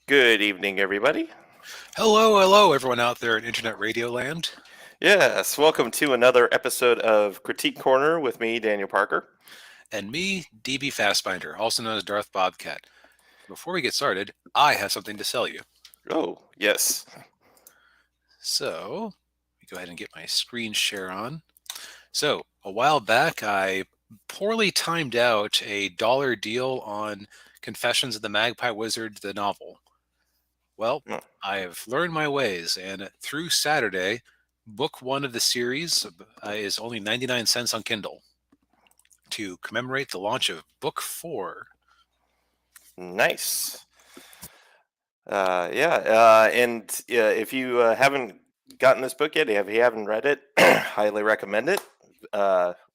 Good evening, everybody. Hello, everyone out there in Internet Radio Land. Yes, welcome to another episode of Critique Corner with me, Daniel Parker. And me, DB Fastbinder, also known as Darth Bobcat. Before we get started, I have something to sell you. Oh, yes. So, let me go ahead and get my screen share on. So, a while back, I poorly timed out a dollar deal on Confessions of the Magpie Wizard, the novel. Well, Oh, I have learned my ways, and through Saturday, book one of the series is only 99 cents on Kindle to commemorate the launch of book 4. nice. And if you haven't gotten this book yet, if you haven't read it, highly recommend it.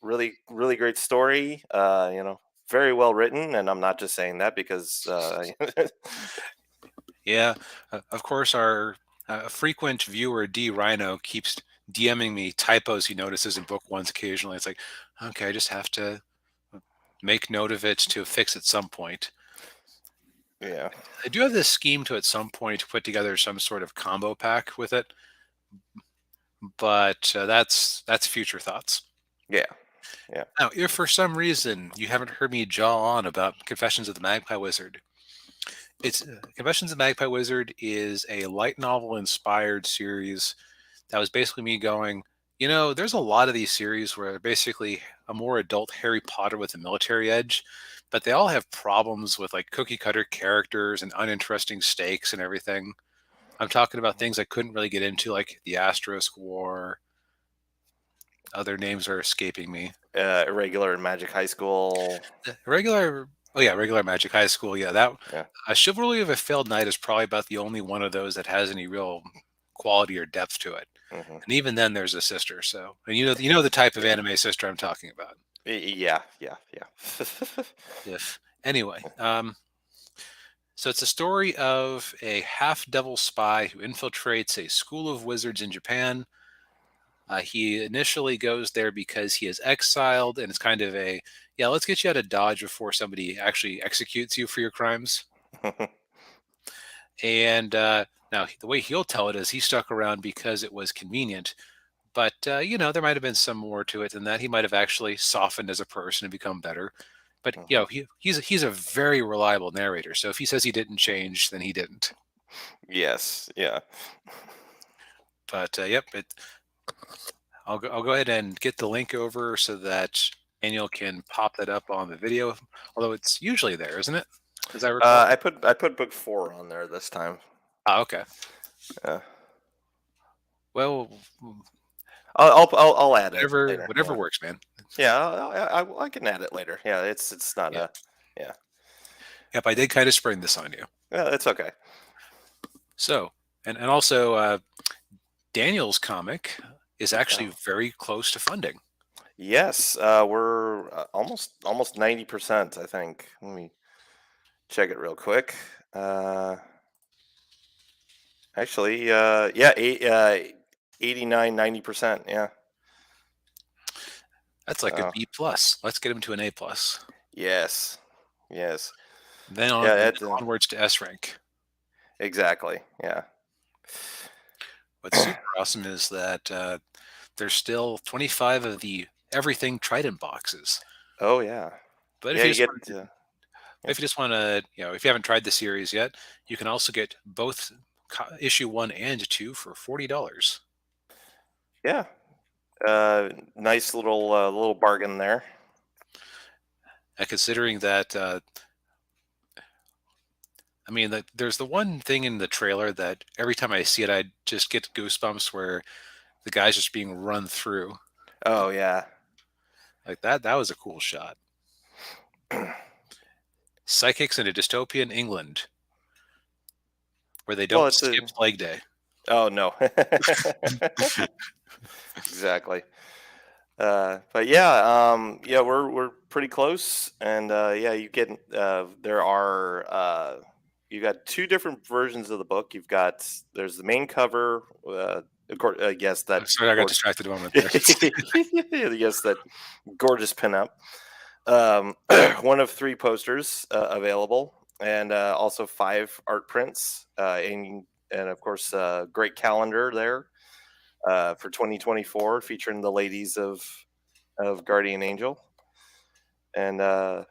Really, really great story. Very well written, and I'm not just saying that because Yeah, of course, our frequent viewer D Rhino keeps DMing me typos he notices in book ones occasionally. It's like, okay, I just have to make note of it to fix at some point. yeah, I do have this scheme to at some point put together some sort of combo pack with it, but that's future thoughts. yeah, yeah. Now, if for some reason you haven't heard me jaw on about Confessions of the Magpie Wizard, it's Confessions of the Magpie Wizard is a light novel inspired series that was basically me going, there's a lot of these series where they're basically a more adult Harry Potter with a military edge, but they all have problems with like cookie cutter characters and uninteresting stakes and everything. I'm talking about things I couldn't really get into, like the Asterisk War. Other names are escaping me. Irregular in Magic High School. Regular Magic High School. Yeah, that Yeah. a Chivalry of a Failed Knight is probably about the only one of those that has any real quality or depth to it. Hmm. And even then, there's a sister. So, and you know the type of Yeah. anime sister I'm talking about. Yeah, yeah, yeah. If anyway, so it's a story of a half-devil spy who infiltrates a school of wizards in Japan. He initially goes there because he is exiled, and it's kind of a let's get you out of Dodge before somebody actually executes you for your crimes. And now the way he'll tell it is he stuck around because it was convenient. But there might have been some more to it than that. He might have actually softened as a person and become better. But Mhm. he's a very reliable narrator. So if he says he didn't change, then he didn't. Yes, yeah. But yep, I'll go ahead and get the link over so that Daniel can pop that up on the video. Although it's usually there, isn't it? As I recall. I put book 4 on there this time. Okay. Yeah. Well, I'll add it later. whatever Yeah, works, man. yeah. I can add it later. Yeah, it's not Yeah. a. Yeah, Yep, I did kind of spring this on you. yeah. It's okay. So, and also Daniel's comic is Yeah. actually very close to funding. Yes, we're almost 90%. I think. Let me check it real quick. Uh, Actually, yeah, 89, 90%. Yeah. That's like a So B plus. Let's get him to an A plus. yes, yes. Then Yeah, onwards to S rank. exactly. Yeah. What's super awesome is that there's still 25 of the everything Trident boxes. Oh yeah. But Yeah, you get yeah. if you just want to, if you haven't tried the series yet, you can also get both issue 1 and 2 for $40. Yeah. Nice little bargain there. Considering that there's the one thing in the trailer that every time I see it, I just get goosebumps where the guy's just being run through. Oh yeah. Like that was a cool shot. Psychics in a dystopian England where they Well, don't it's a skip leg day. oh no. Exactly. But yeah, yeah, we're pretty close, and yeah, you get there are you got two different versions of the book. There's the main cover, yes, that I'm sorry, I got gorgeous, distracted a moment there. yes, that gorgeous pinup. One of three posters available, and also 5 art prints, and of course, great calendar there for 2024, featuring the ladies of Guardian Angel, and of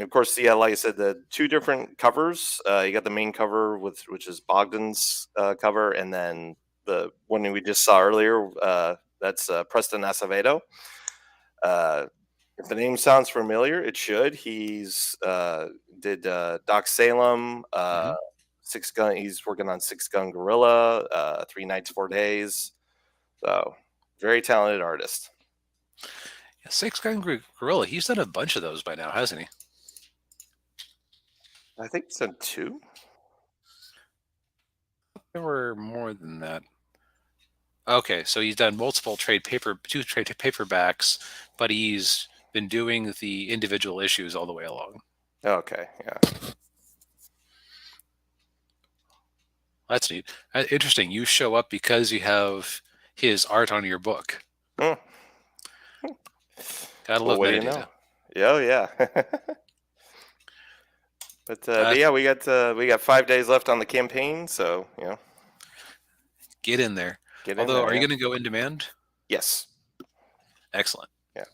course, yeah, like I said, the 2 different covers. You got the main cover which is Bogdan's cover, and then the one we just saw earlier. That's Preston Acevedo. Uh, if the name sounds familiar, it should. He's did Doc Salem, Hmm. Six Gun. He's working on Six Gun Gorilla, 3 Nights, 4 Days. So very talented artist. Yeah, Six Gun Gorilla. He's done a bunch of those by now, hasn't he? I think it's done 2. There were more than that. Okay, so he's done multiple two trade paperbacks, but he's been doing the individual issues all the way along. Okay, yeah. That's neat. Interesting. You show up because you have his art on your book. Mm. Gotta Well, love what do you know? metadata. Yeah, oh, yeah. But yeah, we got 5 days left on the campaign, so Get in there. get in Although, there. are you Yeah. going to go in demand? Yes. Excellent. Yeah.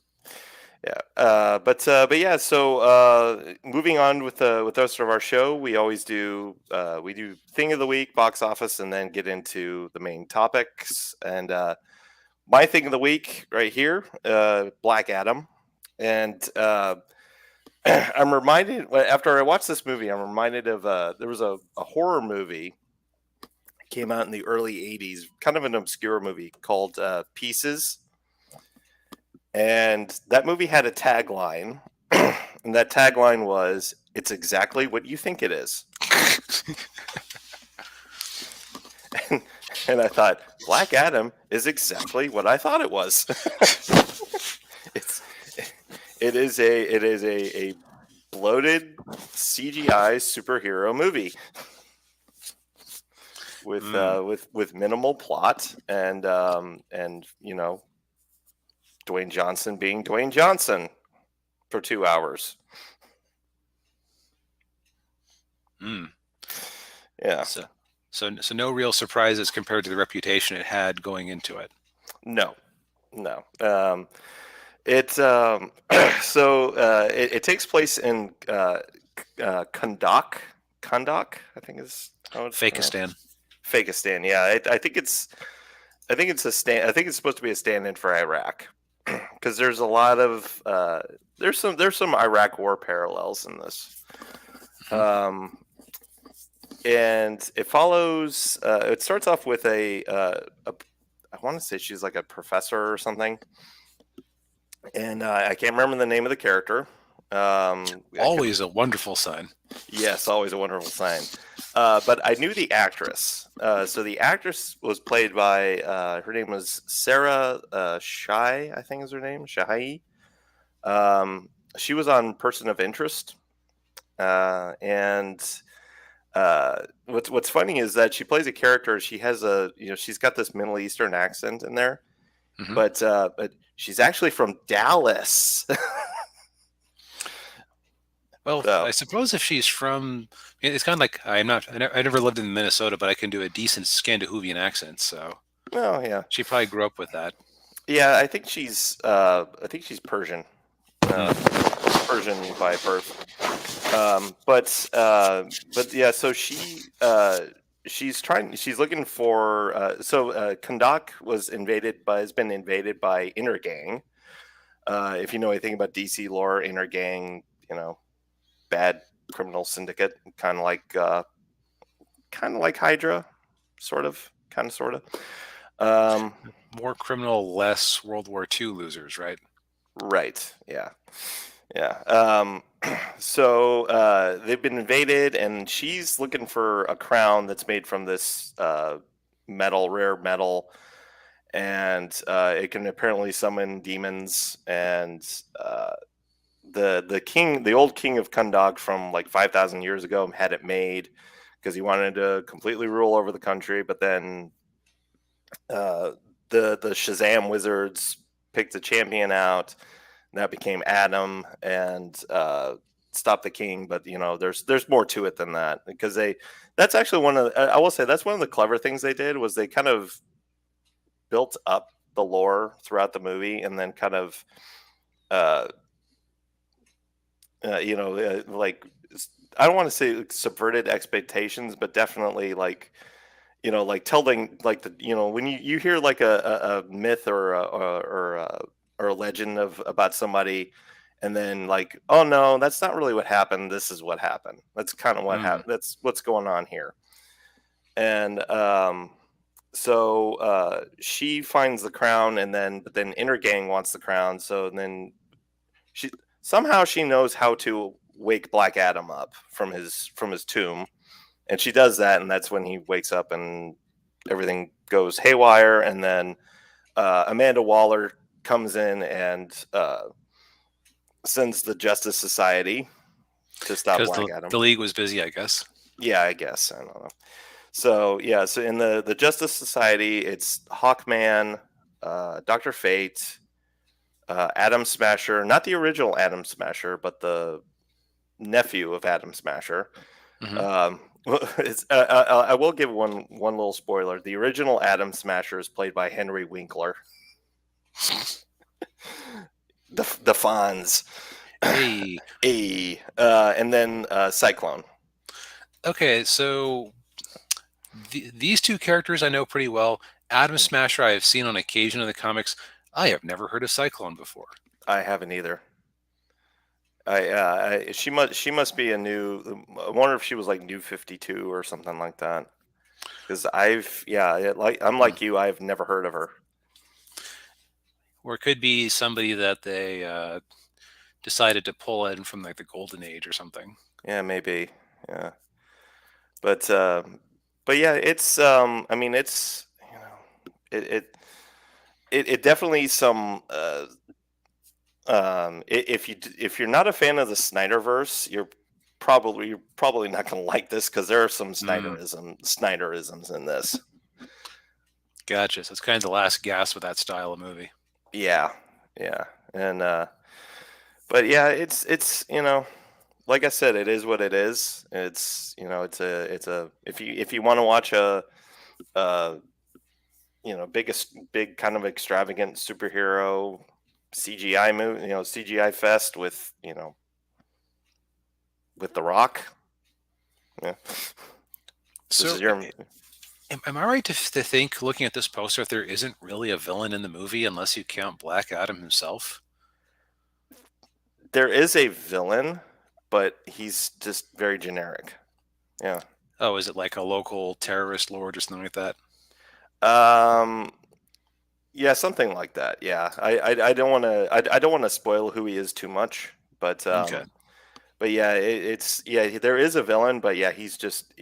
Yeah. But yeah. So moving on with the rest of our show, we always do we do thing of the week, box office, and then get into the main topics. And my thing of the week right here, Black Adam, and I'm reminded after I watched this movie, I'm reminded of there was a horror movie came out in the early 80s, kind of an obscure movie called Pieces. And that movie had a tagline, and that tagline was, "It's exactly what you think it is." And I thought, Black Adam is exactly what I thought it was. it's it is a bloated CGI superhero movie with minimal plot and Dwayne Johnson being Dwayne Johnson for 2 hours. Yeah. So no real surprises compared to the reputation it had going into it. No. It it takes place in Kahndaq, I think is how it's pronounced. Fakistan. Fakistan, yeah. I think it's supposed to be a stand-in for Iraq, because there's a lot of there's some Iraq war parallels in this. And it follows. It starts off with a I want to say she's like a professor or something, and I can't remember the name of the character. Always a wonderful sign. Yes, always a wonderful sign. But I knew the actress. So the actress was played by her name was Sarah Shai, I think is her name, Shai. She was on Person of Interest, and what's funny is that she plays a character. She has she's got this Middle Eastern accent in there, but she's actually from Dallas. Well, So, I suppose if she's from, it's kind of like I never lived in Minnesota, but I can do a decent Scandinavian accent. So, well, yeah, she probably grew up with that. yeah. I think she's Persian, Persian by birth. But yeah. So she's looking for. Kahndaq has been invaded by Intergang. If you know anything about DC lore, Intergang, bad criminal syndicate, kind of like Hydra, sort of. More criminal, less World War II losers, right? Right. Yeah. So they've been invaded, and she's looking for a crown that's made from this rare metal, and it can apparently summon demons. And the old king of Kahndaq from like 5,000 years ago had it made because he wanted to completely rule over the country. But then the Shazam wizards picked a champion out, and that became Adam. And stop the king, but there's more to it than that, because that's actually I will say that's one of the clever things they did, was they kind of built up the lore throughout the movie, and then kind of uh, like, I don't want to say subverted expectations, but definitely like, like telling, like, when you hear like a myth or a legend about somebody, and then like, oh no, that's not really what happened. This is what happened. That's kind of what Mm. happened. That's what's going on here. And so she finds the crown, and then but then Inner Gang wants the crown. So then she somehow she knows how to wake Black Adam up from his tomb, and she does that, and that's when he wakes up and everything goes haywire. And then Amanda Waller comes in and sends the Justice Society to stop Because Black Adam. the league was busy, I guess. Yeah, I guess, I don't know. So yeah, so in the Justice Society, it's Hawkman, Doctor Fate, Atom Smasher, not the original Atom Smasher, but the nephew of Atom Smasher. Hmm. I will give one little spoiler. The original Atom Smasher is played by Henry Winkler. The Fonz. Hey, And then Cyclone. okay, so these two characters I know pretty well. Atom Smasher I have seen on occasion in the comics. I have never heard of Cyclone before. I haven't either. She must be a new. I wonder if she was like New 52 or something like that. Because I'm Hmm. like you. I've never heard of her. Or it could be somebody that they decided to pull in from like the Golden Age or something. Yeah, maybe. Yeah, but yeah, it's I mean, it's it definitely some if you're not a fan of the Snyderverse, you're probably not going to like this, because there are some Mm, Snyderisms in this. gotcha. So it's kind of the last gasp with that style of movie. Yeah, yeah, and but yeah, it's like I said, it is what it is. It's it's a if you want to watch uh big kind of extravagant superhero CGI movie, CGI fest with with The Rock. Yeah, this is So your. am I right to think, looking at this poster, if there isn't really a villain in the movie unless you count Black Adam himself? There is a villain, but he's just very generic. Yeah. Oh, is it like a local terrorist lord or something like that? Um. Yeah, something like that. Yeah. I don't want to. I don't want to spoil who he is too much, but Okay, yeah, it's yeah. There is a villain, but yeah, he's just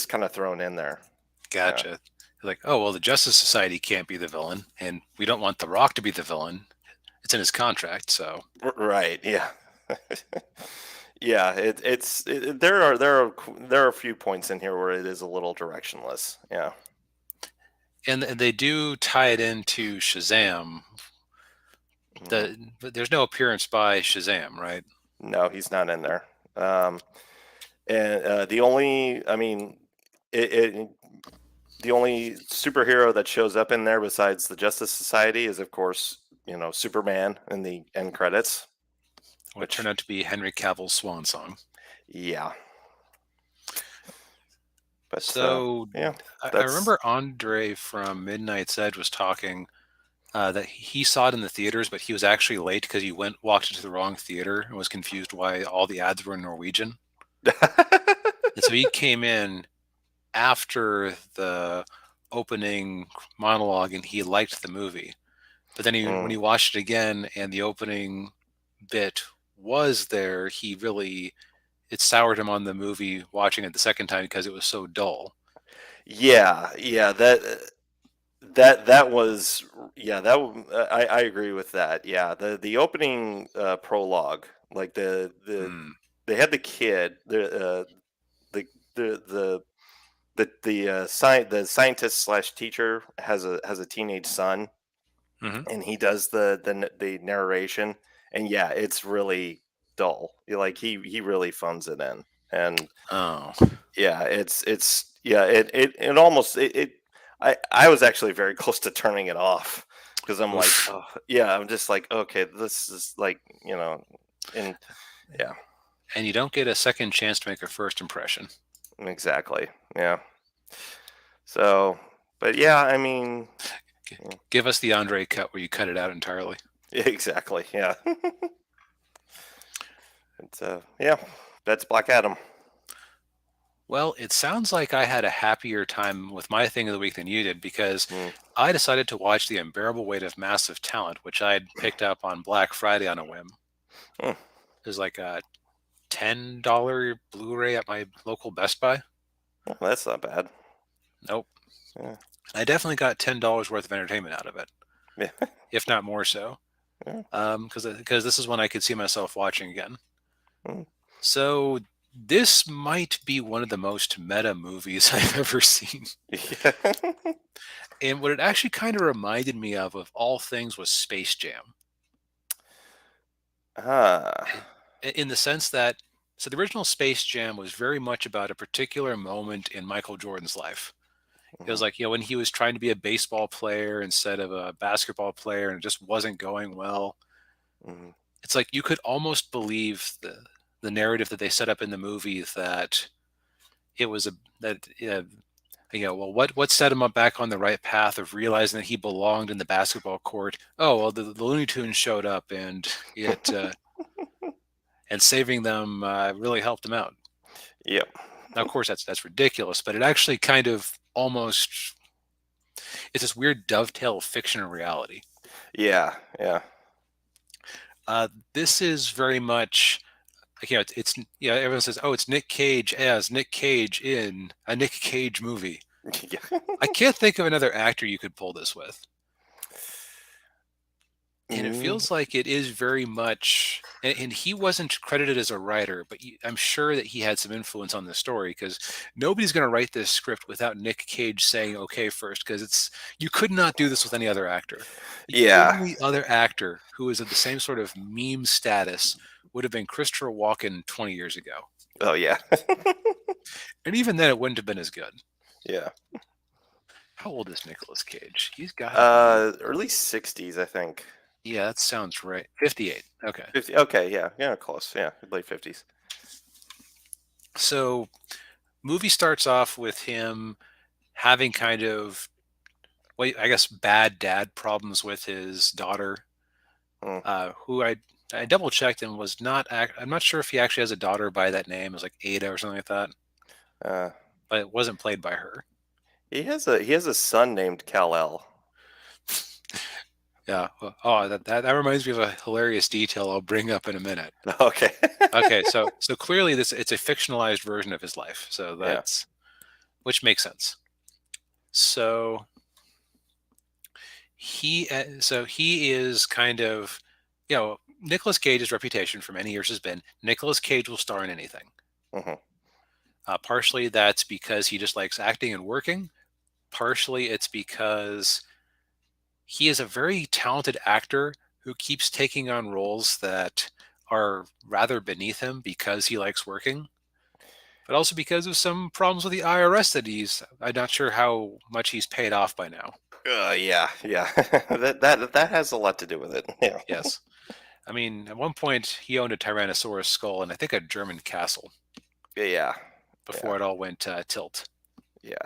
kind of thrown in there. Yeah. gotcha. Like, oh well, the Justice Society can't be the villain, and we don't want The Rock to be the villain. It's in his contract, so. Right. Yeah. Yeah. There are a few points in here where it is a little directionless. Yeah. And they do tie it into Shazam. Mhm. But there's no appearance by Shazam, right? No, he's not in there. Um, and the only, I mean, it the only superhero that shows up in there besides the Justice Society is, of course, Superman in the end credits. What turned Which, out to be Henry Cavill's swan song. yeah, but So yeah, I that's remember Andre from Midnight's Edge was talking that he saw it in the theaters, but he was actually late because he walked into the wrong theater and was confused why all the ads were in Norwegian. And so he came in after the opening monologue and he liked the movie. But then when he Mm. watched it again and the opening bit was there, it soured him on the movie watching it the second time because it was so dull. Yeah, that was, yeah, I agree with that. Yeah, the opening prologue, like Hmm. they had the kid, the the the the scientist slash teacher has a teenage son, Hmm. and he does the narration, and yeah, it's really. dull. Like he really phones it in, and Oh, yeah, it's yeah, it almost it I was actually very close to turning it off because I'm like, oof. oh yeah, I'm just like, okay, this is like, and yeah, And you don't get a second chance to make a first impression. exactly, yeah. So, but yeah, I mean, yeah, Give us the Andre cut where you cut it out entirely. exactly, yeah. It's yeah, that's Black Adam. Well, it sounds like I had a happier time with my thing of the week than you did because Mm, I decided to watch The Unbearable Weight of Massive Talent, which I'd picked up on Black Friday on a whim. mm, It was like a $10 Blu-ray at my local Best Buy. well, that's not bad. Nope. Yeah, I definitely got $10 worth of entertainment out of it, yeah, if not more so. yeah, Because this is one I could see myself watching again. mm, So this might be one of the most meta movies I've ever seen. yeah. And what it actually kind of reminded me of all things, was Space Jam. Ah, In the sense that, so the original Space Jam was very much about a particular moment in Michael Jordan's life. It was mhm, like, when he was trying to be a baseball player instead of a basketball player and it just wasn't going well. mhm. It's like you could almost believe the narrative that they set up in the movie, that it was a that well, what set him up back on the right path of realizing that he belonged in the basketball court? Oh, well, the Looney Tunes showed up, and it and saving them really helped him out. Yep. Now, of course, that's ridiculous, but it actually kind of almost, it's this weird dovetail of fiction and reality. Yeah, yeah. This is very much like, everyone says, oh, it's Nick Cage as Nick Cage in a Nick Cage movie. Yeah. I can't think of another actor you could pull this with. And it Mm, feels like it is very much, and he wasn't credited as a writer, but I'm sure that he had some influence on the story, because nobody's going to write this script without Nick Cage saying okay first, because you could not do this with any other actor. The yeah. only other actor who is of the same sort of meme status would have been Christopher Walken 20 years ago, Oh, yeah. and even then it wouldn't have been as good. Yeah. How old is Nicolas Cage? He's got to be, Early 60s, I think. yeah, that sounds right. 58. Okay. 50. Okay, yeah. Yeah, close. Yeah, late 50s. So movie starts off with him having kind of, well, I guess, bad dad problems with his daughter, Mm, who I double checked and was not. I'm not sure if he actually has a daughter by that name. It was like Ada or something like that, uh, but it wasn't played by her. he has a son named Kal-El. Yeah. Oh, that reminds me of a hilarious detail I'll bring up in a minute. Okay. Okay, so clearly it's a fictionalized version of his life. So Yeah. that's, which makes sense. So he is kind of, Nicolas Cage's reputation for many years has been Nicolas Cage will star in anything. Hmm. Partially that's because he just likes acting and working. Partially it's because he is a very talented actor who keeps taking on roles that are rather beneath him because he likes working, but also because of some problems with the IRS that I'm not sure how much he's paid off by now. Yeah, yeah. That has a lot to do with it. Yeah. Yes. I mean, at one point he owned a Tyrannosaurus skull and I think a German castle Yeah. Yeah. before it all went tilt. Yeah.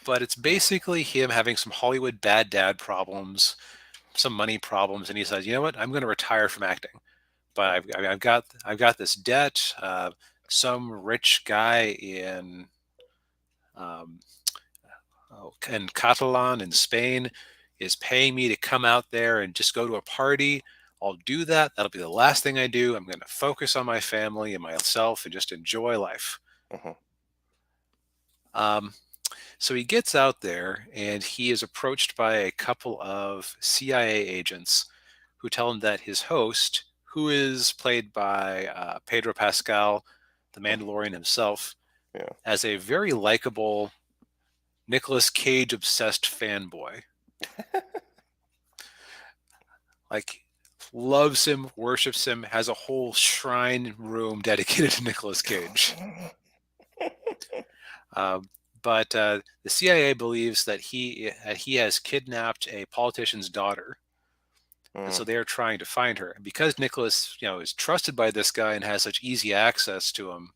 But it's basically him having some Hollywood bad dad problems, some money problems, and he says, "You know what? I'm going to retire from acting, but I've got this debt. Some rich guy um, in Catalan in Spain is paying me to come out there and just go to a party. I'll do that. That'll be the last thing I do. I'm going to focus on my family and myself and just enjoy life." Hmm. Um, so he gets out there and he is approached by a couple of CIA agents who tell him that his host, who is played by Pedro Pascal, the Mandalorian himself, Yeah. as a very likable Nicolas Cage obsessed fanboy. Like loves him, worships him, has a whole shrine room dedicated to Nicolas Cage. Um, but the CIA believes that he has kidnapped a politician's daughter, and so Mm. they are trying to find her. And because Nicholas, is trusted by this guy and has such easy access to him,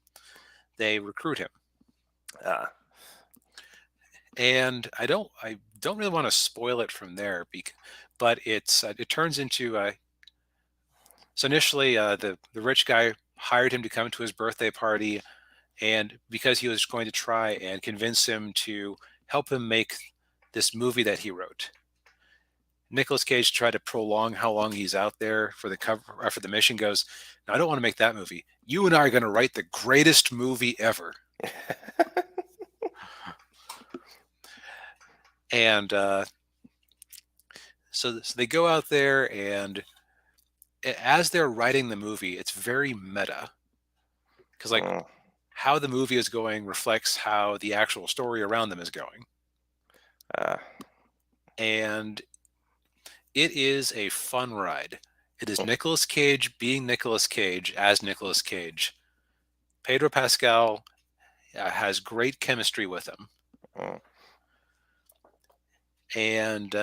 they recruit him. Ah. And I don't really want to spoil it from there, but it turns into so initially the rich guy hired him to come to his birthday party, and because he was going to try and convince him to help him make this movie that he wrote. Nicolas Cage tried to prolong how long he's out there for the cover for the mission. Goes, no, I don't want to make that movie. You and I are going to write the greatest movie ever. And so they go out there, and as they're writing the movie, it's very meta because like Mm. how the movie is going reflects how the actual story around them is going, Ah. and it is a fun ride. It is Mm. Nicolas Cage being Nicolas Cage as Nicolas Cage. Pedro Pascal has great chemistry with him, Mm. and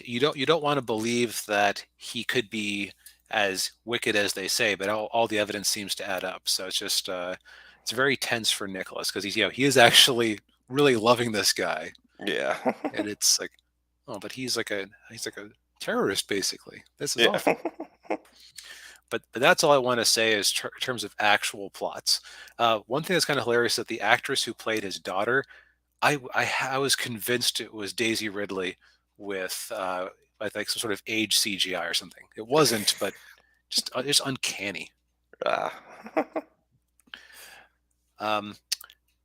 you don't want to believe that he could be as wicked as they say, but all the evidence seems to add up. So it's just it's very tense for Nicholas because he is actually really loving this guy, Yeah. and it's like, oh, but he's like a terrorist basically. This is Yeah. awful. But that's all I want to say is in terms of actual plots. One thing that's kind of hilarious is that the actress who played his daughter, I was convinced it was Daisy Ridley with I think some sort of age CGI or something. It wasn't, but just uncanny. Ah. Um,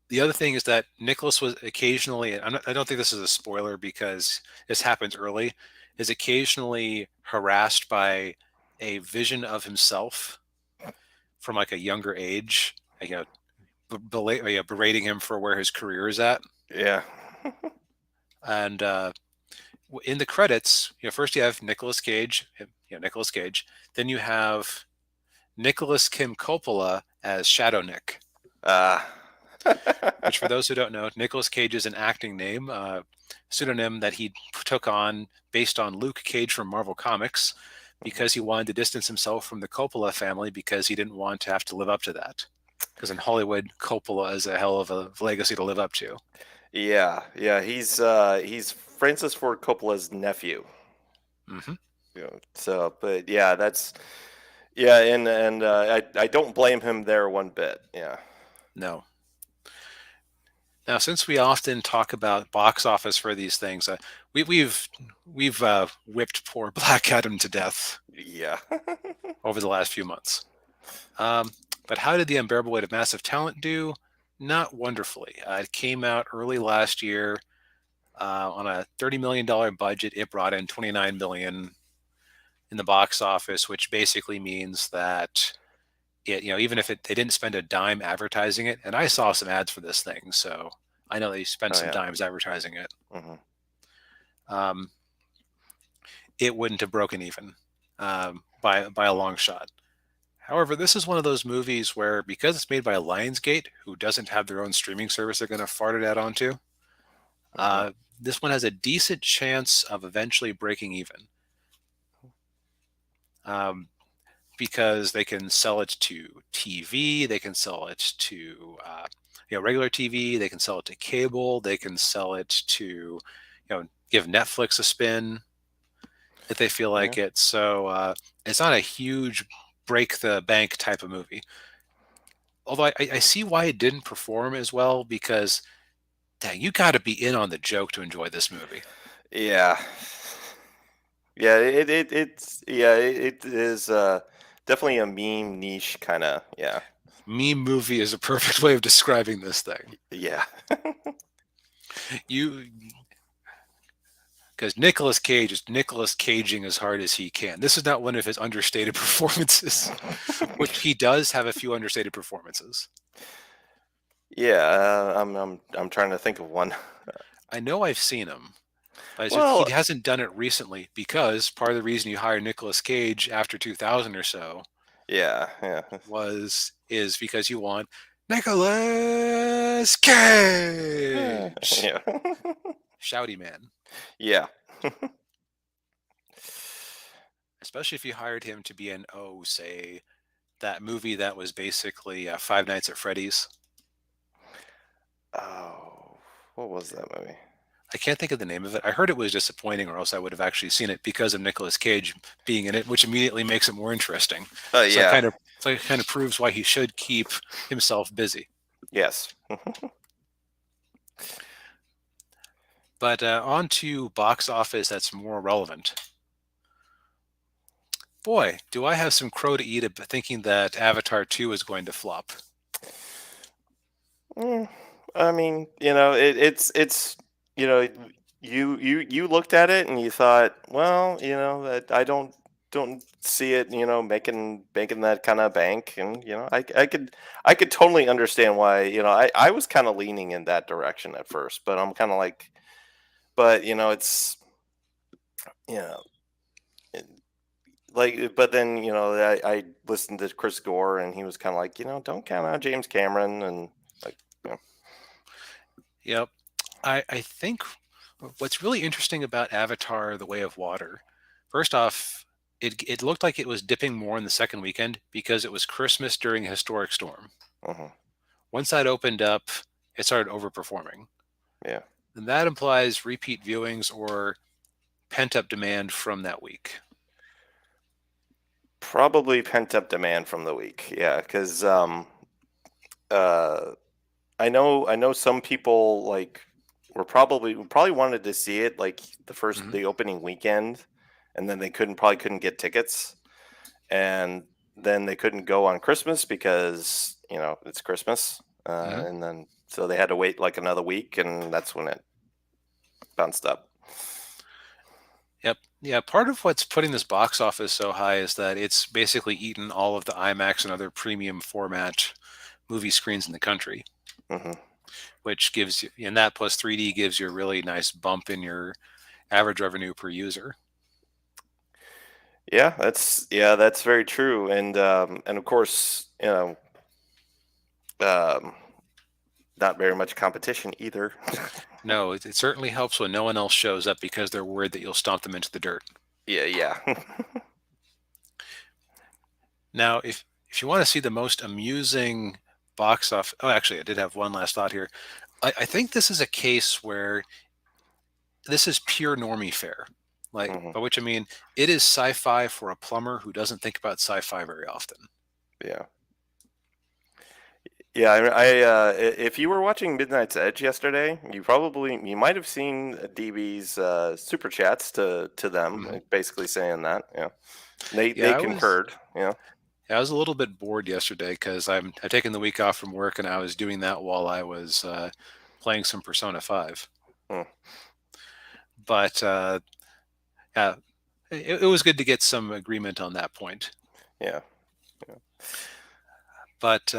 the other thing is that Nicholas was occasionally, I don't think this is a spoiler because this happens early, is occasionally harassed by a vision of himself from like a younger age, like, berating him for where his career is at. Yeah. And in the credits, first you have Nicolas Cage, Nicolas Cage. Then you have Nicholas Kim Coppola as Shadow Nick, Ah. which for those who don't know, Nicolas Cage is an acting name, pseudonym that he took on based on Luke Cage from Marvel Comics because he wanted to distance himself from the Coppola family because he didn't want to have to live up to that. Because in Hollywood, Coppola is a hell of a legacy to live up to. Yeah. Yeah. He's Francis Ford Coppola's nephew. Hmm. So, but yeah, yeah, and I don't blame him there one bit. Yeah. No. Now, since we often talk about box office for these things, we've whipped poor Black Adam to death Yeah. over the last few months. Um, but how did The Unbearable Weight of Massive Talent do? Not wonderfully. It came out early last year on a $30 million budget. It brought in $29 million in the box office, which basically means that even if they didn't spend a dime advertising it, and I saw some ads for this thing, so I know they spent Oh some yeah. dimes advertising it. Hmm. Um, it wouldn't have broken even by a long shot. However, this is one of those movies where because it's made by Lionsgate, who doesn't have their own streaming service they're going to fart it out onto, Hmm. uh, this one has a decent chance of eventually breaking even. Um, because they can sell it to TV, they can sell it to regular TV, they can sell it to cable, they can sell it to give Netflix a spin if they feel Yeah. like it. So it's not a huge break the bank type of movie. Although I see why it didn't perform as well because dang, you got to be in on the joke to enjoy this movie. Yeah. Yeah. It is definitely a meme niche kind of. Yeah. Meme movie is a perfect way of describing this thing. Yeah. You because Nicolas Cage is Nicolas Caging as hard as he can. This is not one of his understated performances, which he does have a few understated performances. Yeah. I'm trying to think of one. I know I've seen him. But he Well, hasn't done it recently because part of the reason you hired Nicolas Cage after 2000 or so yeah, yeah, is because you want Nicolas Cage, yeah, shouty man. yeah. Especially if you hired him to be in, say, that movie that was basically Five Nights at Freddy's. Oh, what was that movie? I can't think of the name of it. I heard it was disappointing, or else I would have actually seen it because of Nicolas Cage being in it, which immediately makes it more interesting. Yeah, So it kind of proves why he should keep himself busy. yes. But on to box office that's more relevant. Boy, do I have some crow to eat thinking that Avatar 2 is going to flop. Mm, I mean, it's you know, you looked at it and you thought, well, that I don't see it, making that kind of bank, and I could totally understand why, I was kind of leaning in that direction at first, but I'm kind of like, but you know, it- but then I listened to Chris Gore and he was kind of like, don't count out James Cameron and like, you know, Yep. I think what's really interesting about Avatar: The Way of Water, first off, it looked like it was dipping more in the second weekend because it was Christmas during a historic storm. mhm, Once that opened up, it started overperforming. yeah. And that implies repeat viewings or pent up demand from that week. Probably pent up demand from the week. Yeah, because uh, I know some people like were probably wanted to see it like Hmm. the opening weekend, and then they probably couldn't get tickets, and then they couldn't go on Christmas because it's Christmas, Hmm. and then so they had to wait like another week, and that's when it bounced up. Yep. Yeah. Part of what's putting this box office so high is that it's basically eaten all of the IMAX and other premium format movie screens in the country, Hmm. which gives you, and that plus 3D gives you a really nice bump in your average revenue per user. Yeah, that's very true, and of course, um, not very much competition either. No, it certainly helps when no one else shows up because they're worried that you'll stomp them into the dirt. Yeah, yeah. Now, if you want to see the most amusing box office, oh, actually, I did have one last thought here. I think this is a case where this is pure normie fare. Like, Hmm. by which I mean, it is sci-fi for a plumber who doesn't think about sci-fi very often. Yeah, yeah. If you were watching Midnight's Edge yesterday, you might have seen DB's super chats to them, Hmm. basically saying that. Yeah, they Yeah, I was concurred. Yeah. yeah, I was a little bit bored yesterday because I've taken the week off from work and I was doing that while I was playing some Persona 5. Mm, But yeah, it was good to get some agreement on that point. yeah. But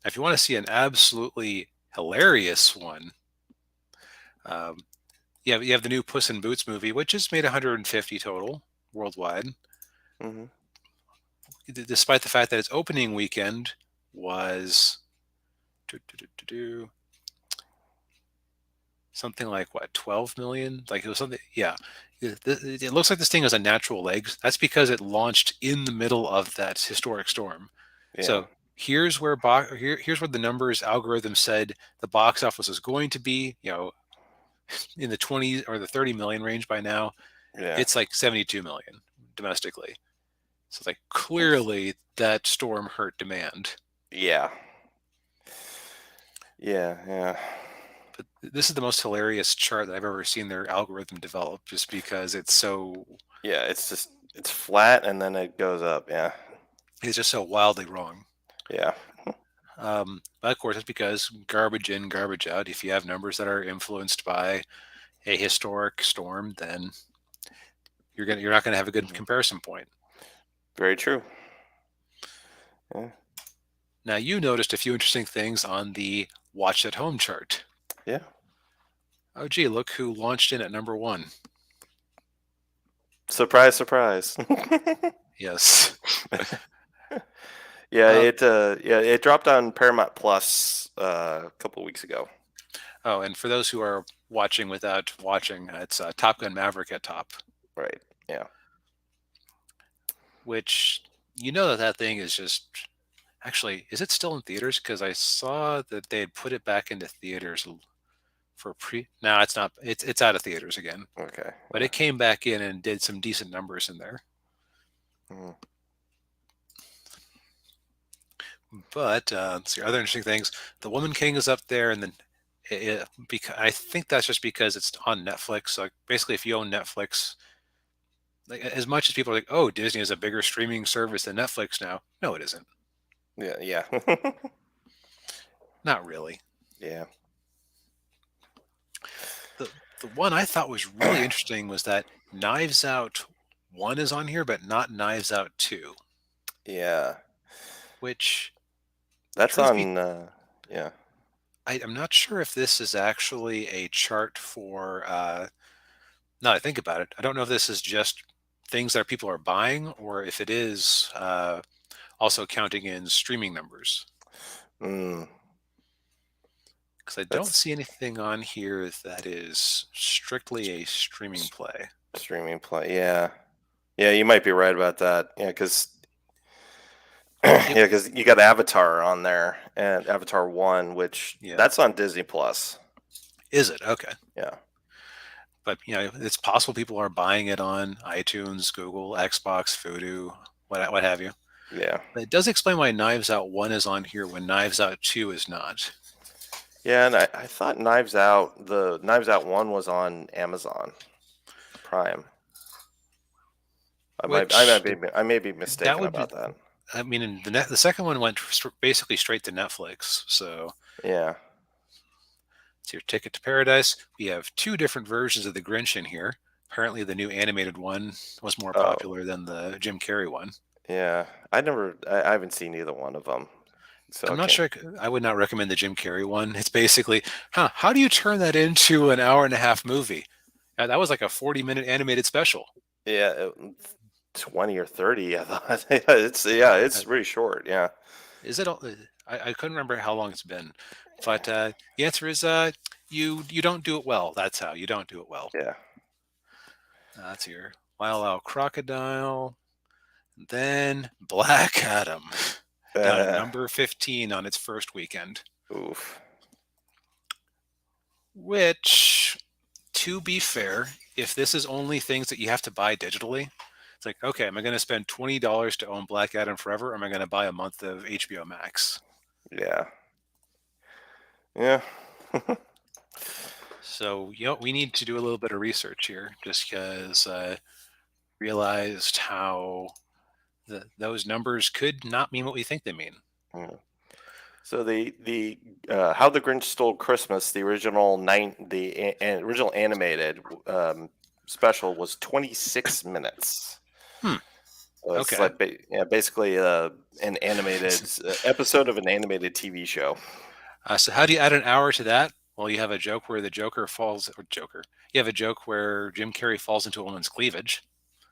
if you want to see an absolutely hilarious one, um, you have the new Puss in Boots movie, which has made 150 total worldwide, Hmm. despite the fact that its opening weekend was something like what 12 million. Like it was something. Yeah, it looks like this thing has a natural legs. That's because it launched in the middle of that historic storm. Yeah, So here's where the numbers algorithm said the box office is going to be. In the 20 or the 30 million range by now. yeah. It's like 72 million domestically. So it's like That's, clearly that storm hurt demand. yeah, yeah, yeah, But this is the most hilarious chart that I've ever seen their algorithm develop just because yeah. It's flat and then it goes up. Yeah, it's just so wildly wrong. yeah. But of course, it's because garbage in, garbage out. If you have numbers that are influenced by a historic storm, then you're not gonna have a good Mhm. comparison point. Very true. Yeah, Now you noticed a few interesting things on the watch at home chart. yeah. Oh, gee, look who launched in at #1. Surprise, surprise. Yes. Yeah, Uh, it dropped on Paramount Plus a couple weeks ago. oh, and for those who are watching without watching, it's Top Gun Maverick at top, Right. Yeah. which you know that thing is just. Actually, is it still in theaters? Because I saw that they had put it back into theaters for pre. No, it's not. It's out of theaters again. Okay. But Yeah. it came back in and did some decent numbers in there. Mhm. But let's see, other interesting things. The Woman King is up there, and then because I think that's just because it's on Netflix. So like, basically, if you own Netflix, like, as much as people are like, "Oh, Disney is a bigger streaming service than Netflix now," no, it isn't. Yeah. Yeah. Not really. Yeah. The the one I thought was really interesting was that Knives Out 1 is on here, but not Knives Out 2, Yeah. which, That's truth be, on. Yeah. I'm not sure if this is actually a chart for. Now that I think about it, I don't know if this is just things that people are buying or if it is also counting in streaming numbers. Mm, Because I don't that's see anything on here that is strictly a streaming s- play. streaming play. Yeah. Yeah. You might be right about that. Yeah, because yeah, It because you got Avatar on there and Avatar One, which Yeah, that's on Disney Plus. is it? Okay. Yeah. But it's possible people are buying it on iTunes, Google, Xbox, Vudu, what have you. Yeah. But it does explain why Knives Out 1 is on here when Knives Out 2 is not. Yeah, and I thought the Knives Out one was on Amazon Prime. Which I may be that mistaken would be, about that. I mean, the second one went basically straight to Netflix. So Yeah. it's your Ticket to Paradise. We have two different versions of the Grinch in here. Apparently, the new animated one was more Oh, popular than the Jim Carrey one. yeah. I haven't seen either one of them, so I'm I not can't. sure. I would not recommend the Jim Carrey one. It's basically, how do you turn that into an hour and a half movie? That was like a 40-minute animated special. Yeah, 20 or 30. I thought it's Uh, pretty short. Yeah. Is it? I couldn't remember how long it's been, but the answer is you don't do it well. That's how you don't do it well. Yeah. That's your Wild Out Crocodile, then Black Adam, down at Uh, number 15 on its first weekend. oof. Which, to be fair, if this is only things that you have to buy digitally, it's like, okay, am I going to spend $20 to own Black Adam forever? Or am I going to buy a month of HBO Max? Yeah. Yeah. So, we need to do a little bit of research here just because realized how those numbers could not mean what we think they mean. Mm. So the How the Grinch Stole Christmas, the original animated special was 26 minutes. Hmm. So it's Okay. like basically an animated episode of an animated TV show. So how do you add an hour to that? Well, you have a joke where the Joker falls, or Joker. You have a joke where Jim Carrey falls into a woman's cleavage.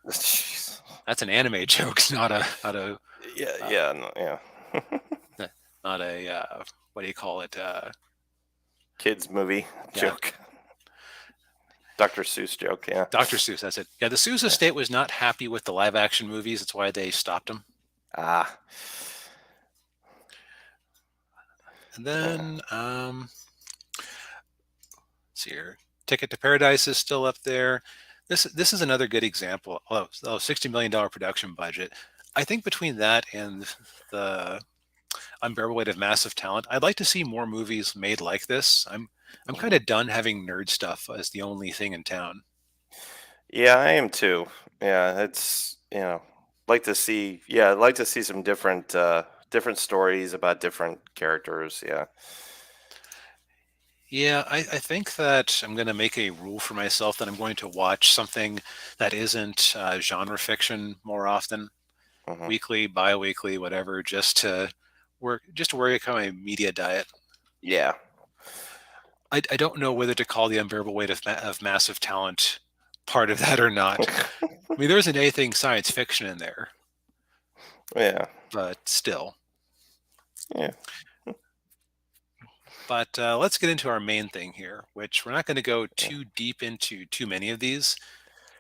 Jeez. That's an anime joke, not a Yeah, uh, yeah, no, yeah. not a what do you call it? Kids movie Yeah, joke. Dr. Seuss joke. Yeah. Dr. Seuss. That's it. Yeah, the Seuss Yeah. estate was not happy with the live action movies. That's why they stopped them. Ah. And Yeah. then let's see here. Ticket to Paradise is still up there. This is another good example. $60 million production budget. I think between that and the unbearable weight of massive talent, I'd like to see more movies made like this. I'm kind Mhm. of done having nerd stuff as the only thing in town. Yeah, I am too. Yeah, it's like to see. Yeah, I'd like to see some different stories about different characters. Yeah. Yeah, I think that I'm going to make a rule for myself that I'm going to watch something that isn't genre fiction more often, Hmm. weekly, bi-weekly, whatever, just to work out my media diet. Yeah. I don't know whether to call the unbearable weight of massive talent part of that or not. I mean, there isn't anything science fiction in there, Yeah, but still. yeah, But let's get into our main thing here, which we're not going to go yeah, too deep into too many of these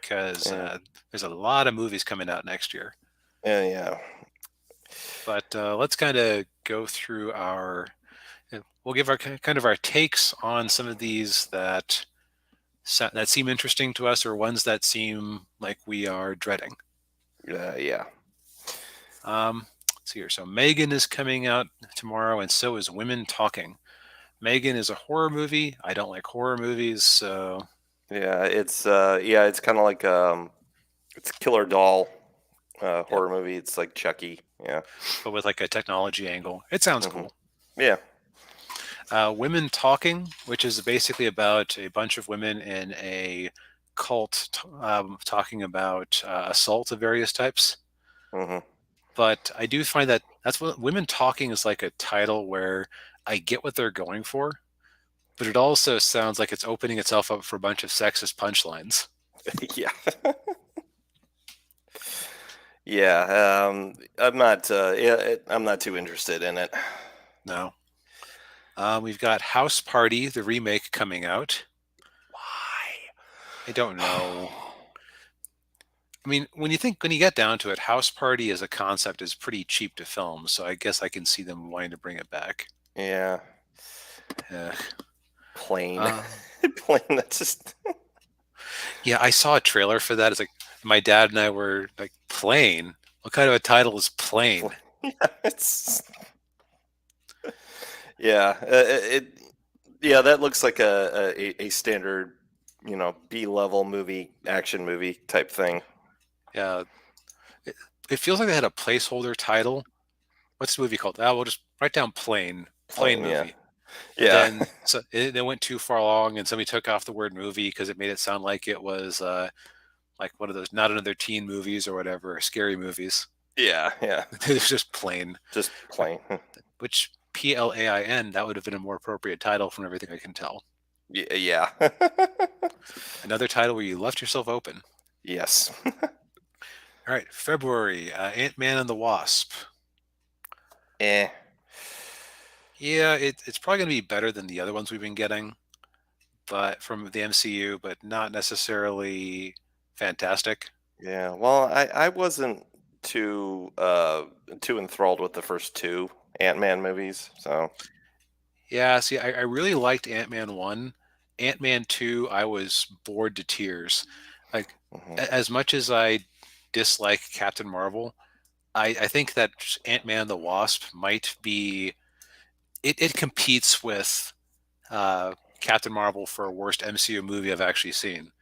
because yeah, there's a lot of movies coming out next year. yeah. But let's kind of go through we'll give our kind of our takes on some of these that seem interesting to us or ones that seem like we are dreading. Yeah. Let's see here. So Megan is coming out tomorrow, and so is Women Talking. Megan is a horror movie. I don't like horror movies, so Yeah, it's kind of like it's Killer Doll yep. horror movie. It's like Chucky. Yeah. But with like a technology angle, it sounds Hmm. cool. Yeah. Women Talking, which is basically about a bunch of women in a cult talking about assault of various types. Hmm. But I do find that that's what Women Talking is like a title where I get what they're going for, but it also sounds like it's opening itself up for a bunch of sexist punchlines. Yeah. Yeah. I'm not. I'm not too interested in it. No. We've got House Party, the remake, coming out. I don't know. Why? I mean, when you get down to it, House Party as a concept is pretty cheap to film, so I guess I can see them wanting to bring it back. Yeah. Ugh. Plain. Uh, Plain. That's just. yeah, I saw a trailer for that. It's like my dad and I were like, "Plane? What kind of a title is Plane?" Yeah. It's. Yeah. Yeah, that looks like a standard, B level movie, action movie type thing. Yeah, it, it feels like they had a placeholder title. What's the movie called? Ah, we'll just write down Plane Plain. Yeah. movie. And Yeah. then they went too far along, and somebody took off the word movie because it made it sound like it was like one of those not another teen movies or whatever, scary movies. Yeah. Yeah. It's just plain, Just plain. which Plain, that would have been a more appropriate title from everything I can tell. Yeah. Another title where you left yourself open. Yes. All right, February, Ant-Man and the Wasp. Eh. Yeah, it's probably going to be better than the other ones we've been getting, but from the MCU, but not necessarily fantastic. Yeah. Well, I wasn't too too enthralled with the first two Ant-Man movies, so. Yeah, see, I really liked Ant-Man 1. Ant-Man 2, I was bored to tears. Like, Mhm. as much as I dislike Captain Marvel, I think that Ant-Man the Wasp might be it competes with Captain Marvel for worst MCU movie I've actually seen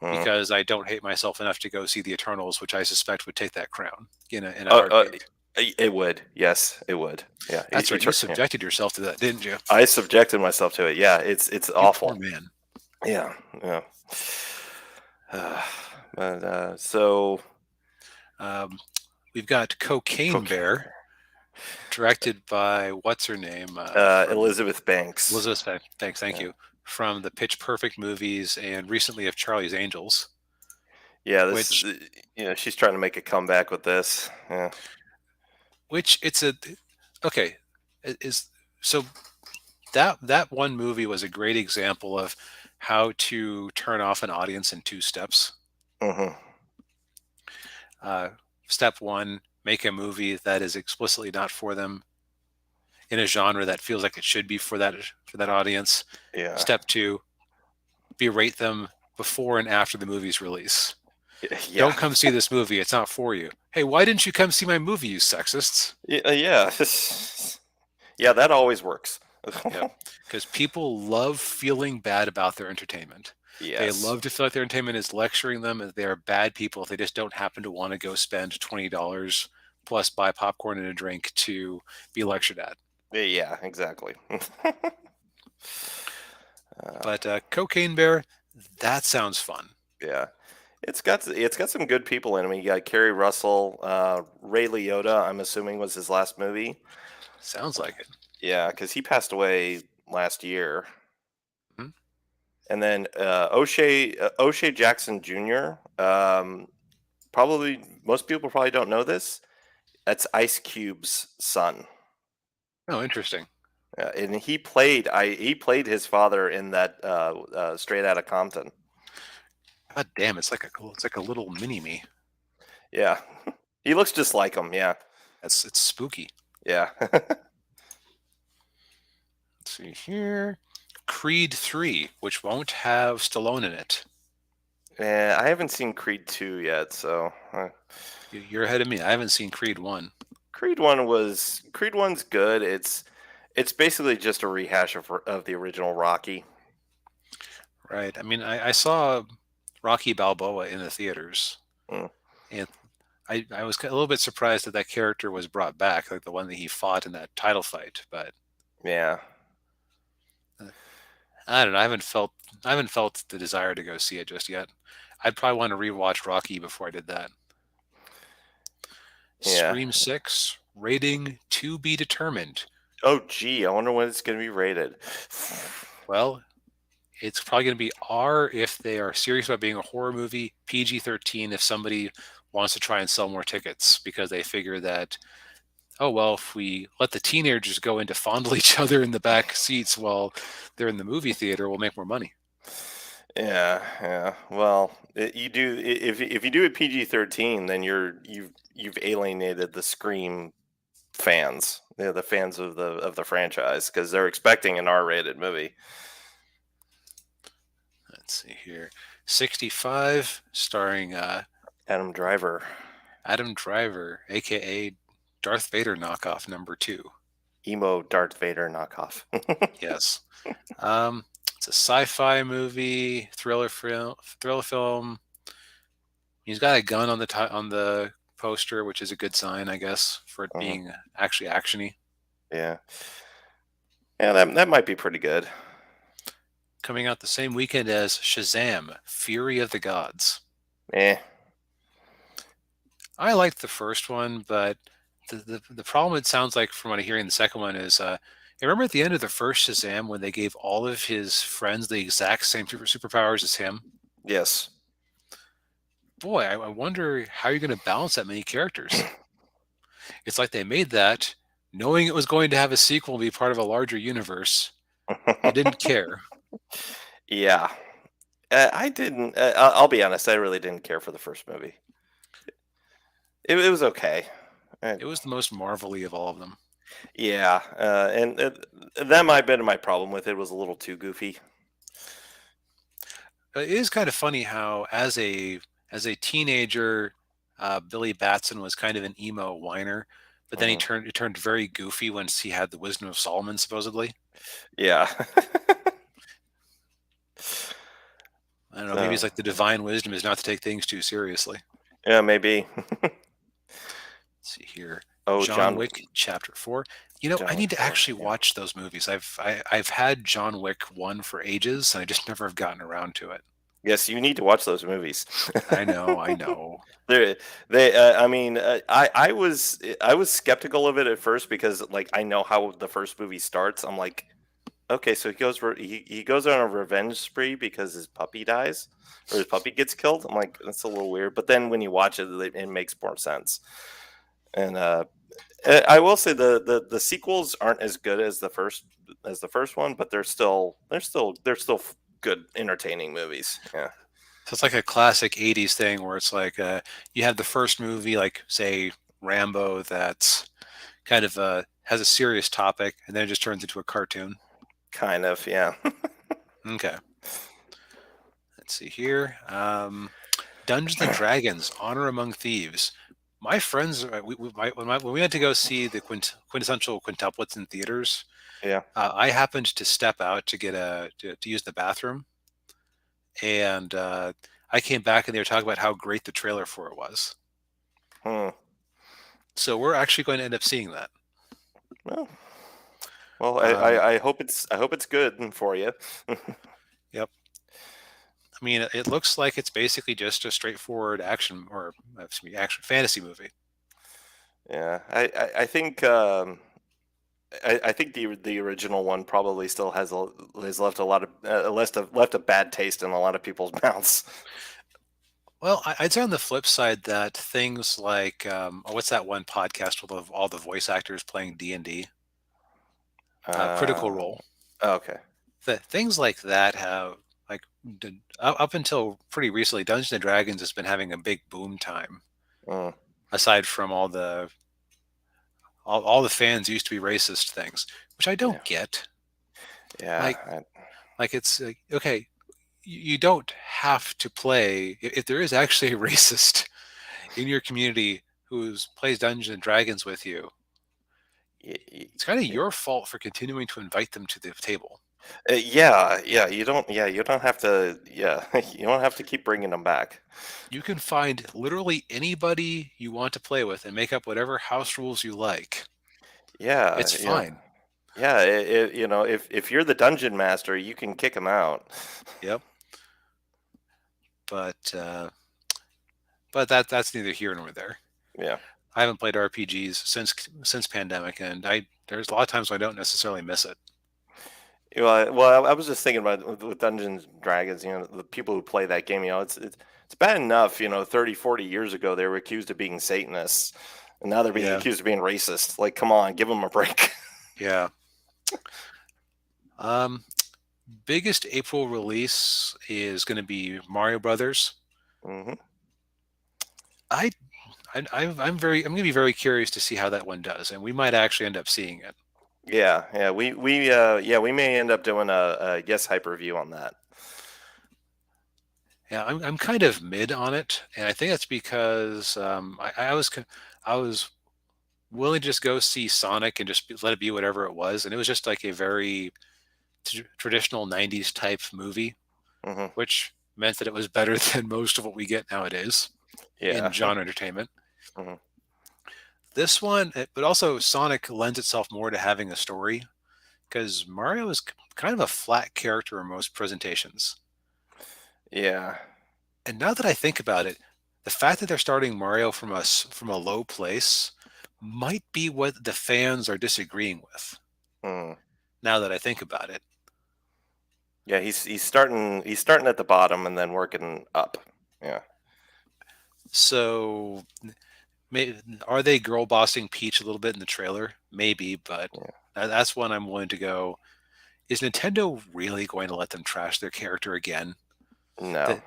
Mhm. because I don't hate myself enough to go see the Eternals, which I suspect would take that crown in a Uh, uh, heartbeat. it would. Yes, it would. Yeah. That's right, you Yeah. subjected yourself to that, didn't you? I subjected myself to it. Yeah, it's You poor awful. man. Yeah. Yeah. Uh, but so Um, we've got Cocaine Cocaine Bear, Bear. directed by what's her name from Elizabeth Banks. Elizabeth Banks. Thank Yeah. you, from the Pitch Perfect movies and recently of Charlie's Angels. Yeah, Which she's trying to make a comeback with this. Yeah. it's a okay is so that one movie was a great example of how to turn off an audience in two steps. Hmm. Uh, Step one, make a movie that is explicitly not for them in a genre that feels like it should be for that audience. Yeah. Step two, berate them before and after the movie's release. Yeah. Don't come see this movie. It's not for you. Hey, why didn't you come see my movie, you sexists? Yeah. Yeah, that always works. Yep. Because people love feeling bad about their entertainment. They Yes. love to feel like their entertainment is lecturing them and they are bad people if they just don't happen to want to go spend $20 plus buy popcorn and a drink to be lectured at. Yeah, exactly. But Cocaine Bear, that sounds fun. Yeah. It's got some good people in it. I mean, you got Kerry Russell, Ray Liotta. I'm assuming was his last movie. Sounds like it. Yeah, because he passed away last year. And then O'Shea Jackson Jr. Probably most people probably don't know this. That's Ice Cube's son. Oh, interesting. And he played his father in that Straight Outta Compton. God damn, it's like a little mini me. Yeah, he looks just like him. Yeah, It's spooky. yeah. Let's see here. Creed 3, which won't have Stallone in it. Yeah, I haven't seen Creed 2 yet, so You're ahead of me. I haven't seen Creed 1. Creed 1's good. It's basically just a rehash of the original Rocky. Right. I mean, I saw Rocky Balboa in the theaters, Mm, and I was a little bit surprised that that character was brought back, like the one that he fought in that title fight. But yeah, uh, I don't know. I haven't felt the desire to go see it just yet. I'd probably want to rewatch Rocky before I did that. yeah. Scream 6, rating to be determined. Oh, gee, I wonder when it's gonna be rated. Well, it's probably going to be R if they are serious about being a horror movie, PG-13 if somebody wants to try and sell more tickets because they figure that, oh, well, if we let the teenagers go in to fondle each other in the back seats while they're in the movie theater, we'll make more money. Yeah, yeah. Well, you do if you do it PG-13, then you've alienated the Scream fans, the fans of the franchise, because they're expecting an R-rated movie. Let's see here. 65, starring Adam Driver, Adam Driver, aka Darth Vader knockoff number 2. emo Darth Vader knockoff. Yes. Um, it's a sci-fi movie, thriller film. He's got a gun on on the poster, which is a good sign, I guess, for it Uh, being actually actiony. yeah, yeah. That might be pretty good. Coming out the same weekend as Shazam: Fury of the Gods. Eh. I liked the first one, but the problem it sounds like from what I hear in the second one is, you remember at the end of the first Shazam when they gave all of his friends the exact same superpowers as him? Yes. Boy, I wonder how you're going to balance that many characters. It's like they made that knowing it was going to have a sequel and be part of a larger universe. They didn't care. Yeah. I didn't. I'll be honest. I really didn't care for the first movie. It was okay. Uh, It was the most marvelly of all of them. yeah, and that might have been my problem with it. Was a little too goofy. It is kind of funny how, as a teenager, Billy Batson was kind of an emo whiner, but then Mhm. it turned very goofy once he had the wisdom of Solomon, supposedly. Yeah. I don't know. Maybe it's So like the divine wisdom is not to take things too seriously. yeah, maybe. Let's see here. Oh, John Wick Chapter 4. You know, I John need Wick to 4. actually Yeah. watch those movies. I've had John Wick 1 for ages, and I just never have gotten around to it. Yes, you need to watch those movies. I know. They're, I mean, I was skeptical of it at first because like I know how the first movie starts. I'm like, okay, so he goes on a revenge spree because his puppy dies or his puppy gets killed. I'm like, that's a little weird. But then when you watch it, it makes more sense. And I will say the sequels aren't as good as the first one, but they're still good, entertaining movies. Yeah, So it's like a classic 80s thing where it's like you have the first movie, like, say, Rambo, that's kind of has a serious topic, and then it just turns into a cartoon. kind of. Yeah, Okay. Let's see here. Dungeons and Dragons: Honor Among Thieves. My friends, when we had to go see the quintessential quintuplets in theaters, yeah. I happened to step out to get to use the bathroom, and I came back and they were talking about how great the trailer for it was. Hmm. So we're actually going to end up seeing that. Well, well, Um, I hope it's good for you. yep. I mean, it looks like it's basically just a straightforward action or excuse me, action fantasy movie. Yeah, I think I think the original one probably still has left a lot of left a bad taste in a lot of people's mouths. Well, I'd say on the flip side that things like what's that one podcast with all the voice actors playing D&D? Critical Uh, Role. okay. Things like that have like up until pretty recently, Dungeons and Dragons has been having a big boom time. Mm, Aside from all the fans used to be racist things, which I yeah. don't get. Yeah. Like it's like, okay, you don't have to play if there is actually a racist in your community who plays Dungeons and Dragons with you. It's kind of Yeah. your fault for continuing to invite them to the table. Yeah, you don't have to, yeah, you don't have to keep bringing them back. You can find literally anybody you want to play with and make up whatever house rules you like. Yeah, It's fine. yeah, if you're the dungeon master, you can kick them out. Yep. But that's neither here nor there. Yeah. I haven't played RPGs since pandemic, and there's a lot of times when I don't necessarily miss it. I was just thinking about with Dungeons and Dragons, the people who play that game, it's bad enough, 30, 40 years ago they were accused of being Satanists, and now they're being Yeah, accused of being racist. Like, come on, give them a break. yeah. Um, Biggest April release is going to be Mario Brothers. hmm I, I'm going to be very curious to see how that one does, and we might actually end up seeing it. Yeah, we may end up doing a yes hype review on that. Yeah, I'm kind of mid on it, and I think that's because I was willing to just go see Sonic and just let it be whatever it was, and it was just like a very traditional '90s type movie, hmm which meant that it was better than most of what we get nowadays in Yeah. genre entertainment. hmm This one, but also Sonic lends itself more to having a story because Mario is kind of a flat character in most presentations. Yeah. And now that I think about it, the fact that they're starting Mario from a low place might be what the fans are disagreeing with. Mm. Now that I think about it, Yeah, he's starting at the bottom and then working up. Yeah. so are they girl bossing Peach a little bit in the trailer? Maybe, but Yeah. that's one I'm willing to go. Is Nintendo really going to let them trash their character again? No.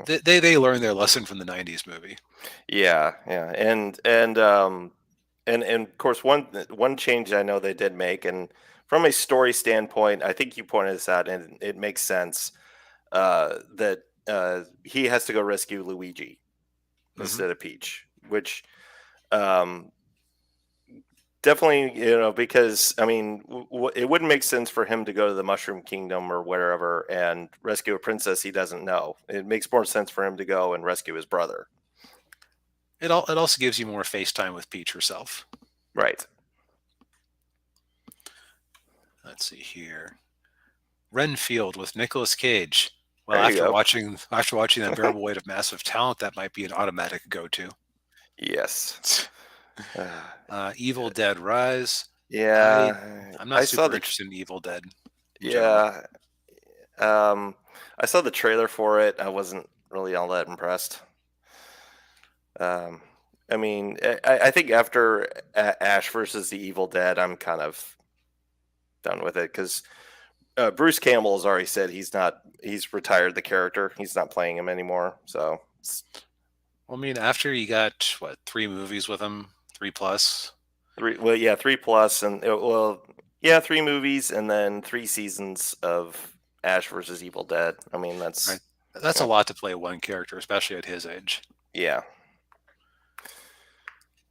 That Mm. they learned their lesson from the '90s movie. Yeah. And of course one change I know they did make, and from a story standpoint, I think you pointed this out and it makes sense, that he has to go rescue Luigi Hmm. instead of Peach, which um definitely, because I mean, it wouldn't make sense for him to go to the Mushroom Kingdom or wherever and rescue a princess he doesn't know. It makes more sense for him to go and rescue his brother. It also gives you more face time with Peach herself. Right. Let's see here. Renfield with Nicolas Cage. Well, There you go. after watching that Bearable Weight of Massive Talent, that might be an automatic go-to. Yes. Uh, Evil Dead Rise. I yeah, I'm not I saw super the interested in Evil Dead in general. yeah, um, I saw the trailer for it. I wasn't really all that impressed. Um, I mean, I think after Ash versus the Evil Dead, I'm kind of done with it because Bruce Campbell has already said he's retired the character. He's not playing him anymore. So Well, I mean, after you got what 3 movies with him, 3 plus, yeah, 3 plus, and yeah, 3 movies and then 3 seasons of Ash versus Evil Dead. I mean, right? That's a yeah, lot to play one character, especially at his age. yeah,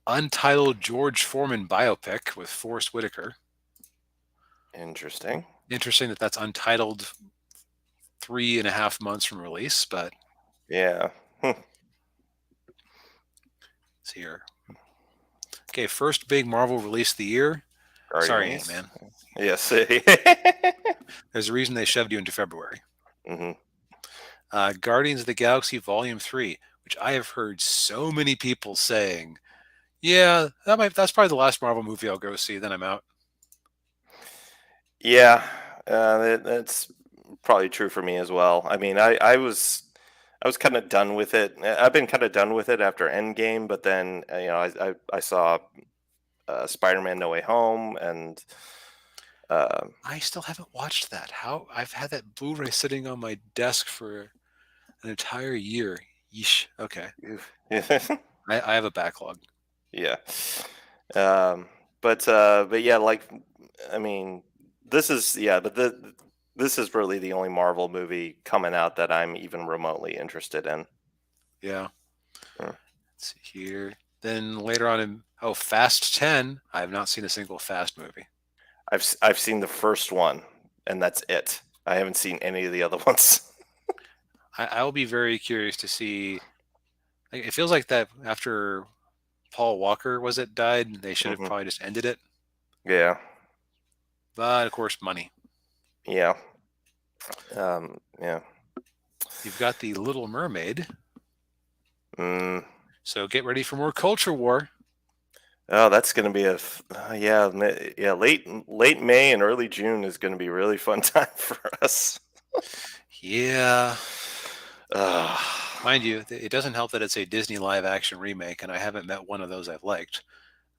Untitled George Foreman biopic with Forrest Whitaker. interesting. Interesting that that's untitled 3.5 months from release, but Yeah, it's here. Okay, first big Marvel release of the year. Sorry, Guardians. Ant-Man. Yes. There's a reason they shoved you into February. hmm Guardians of the Galaxy Volume 3, which I have heard so many people saying, yeah, that's probably the last Marvel movie I'll go see, then I'm out. Yeah, that's probably true for me as well. I mean, I was kind of done with it. I've been kind of done with it after Endgame, but then I saw Spider-Man: No Way Home, and uh, I still haven't watched that. How I've had that Blu-ray sitting on my desk for an entire year. Yeesh. Okay, I have a backlog. yeah. Um, but yeah, like I mean, this is really the only Marvel movie coming out that I'm even remotely interested in. Yeah. Mm. Let's see here. Then later on in Fast 10. I have not seen a single Fast movie. I've seen the first one, and that's it. I haven't seen any of the other ones. I will be very curious to see. Like, it feels like that after Paul Walker was it died, they should have Hmm. probably just ended it. Yeah, But of course, money. yeah, yeah. You've got the Little Mermaid, Mm. so get ready for more culture war. Oh, that's gonna be yeah. Late May and early June is gonna be a really fun time for us. Yeah. Uh, Mind you, it doesn't help that it's a Disney live action remake, and I haven't met one of those I've liked.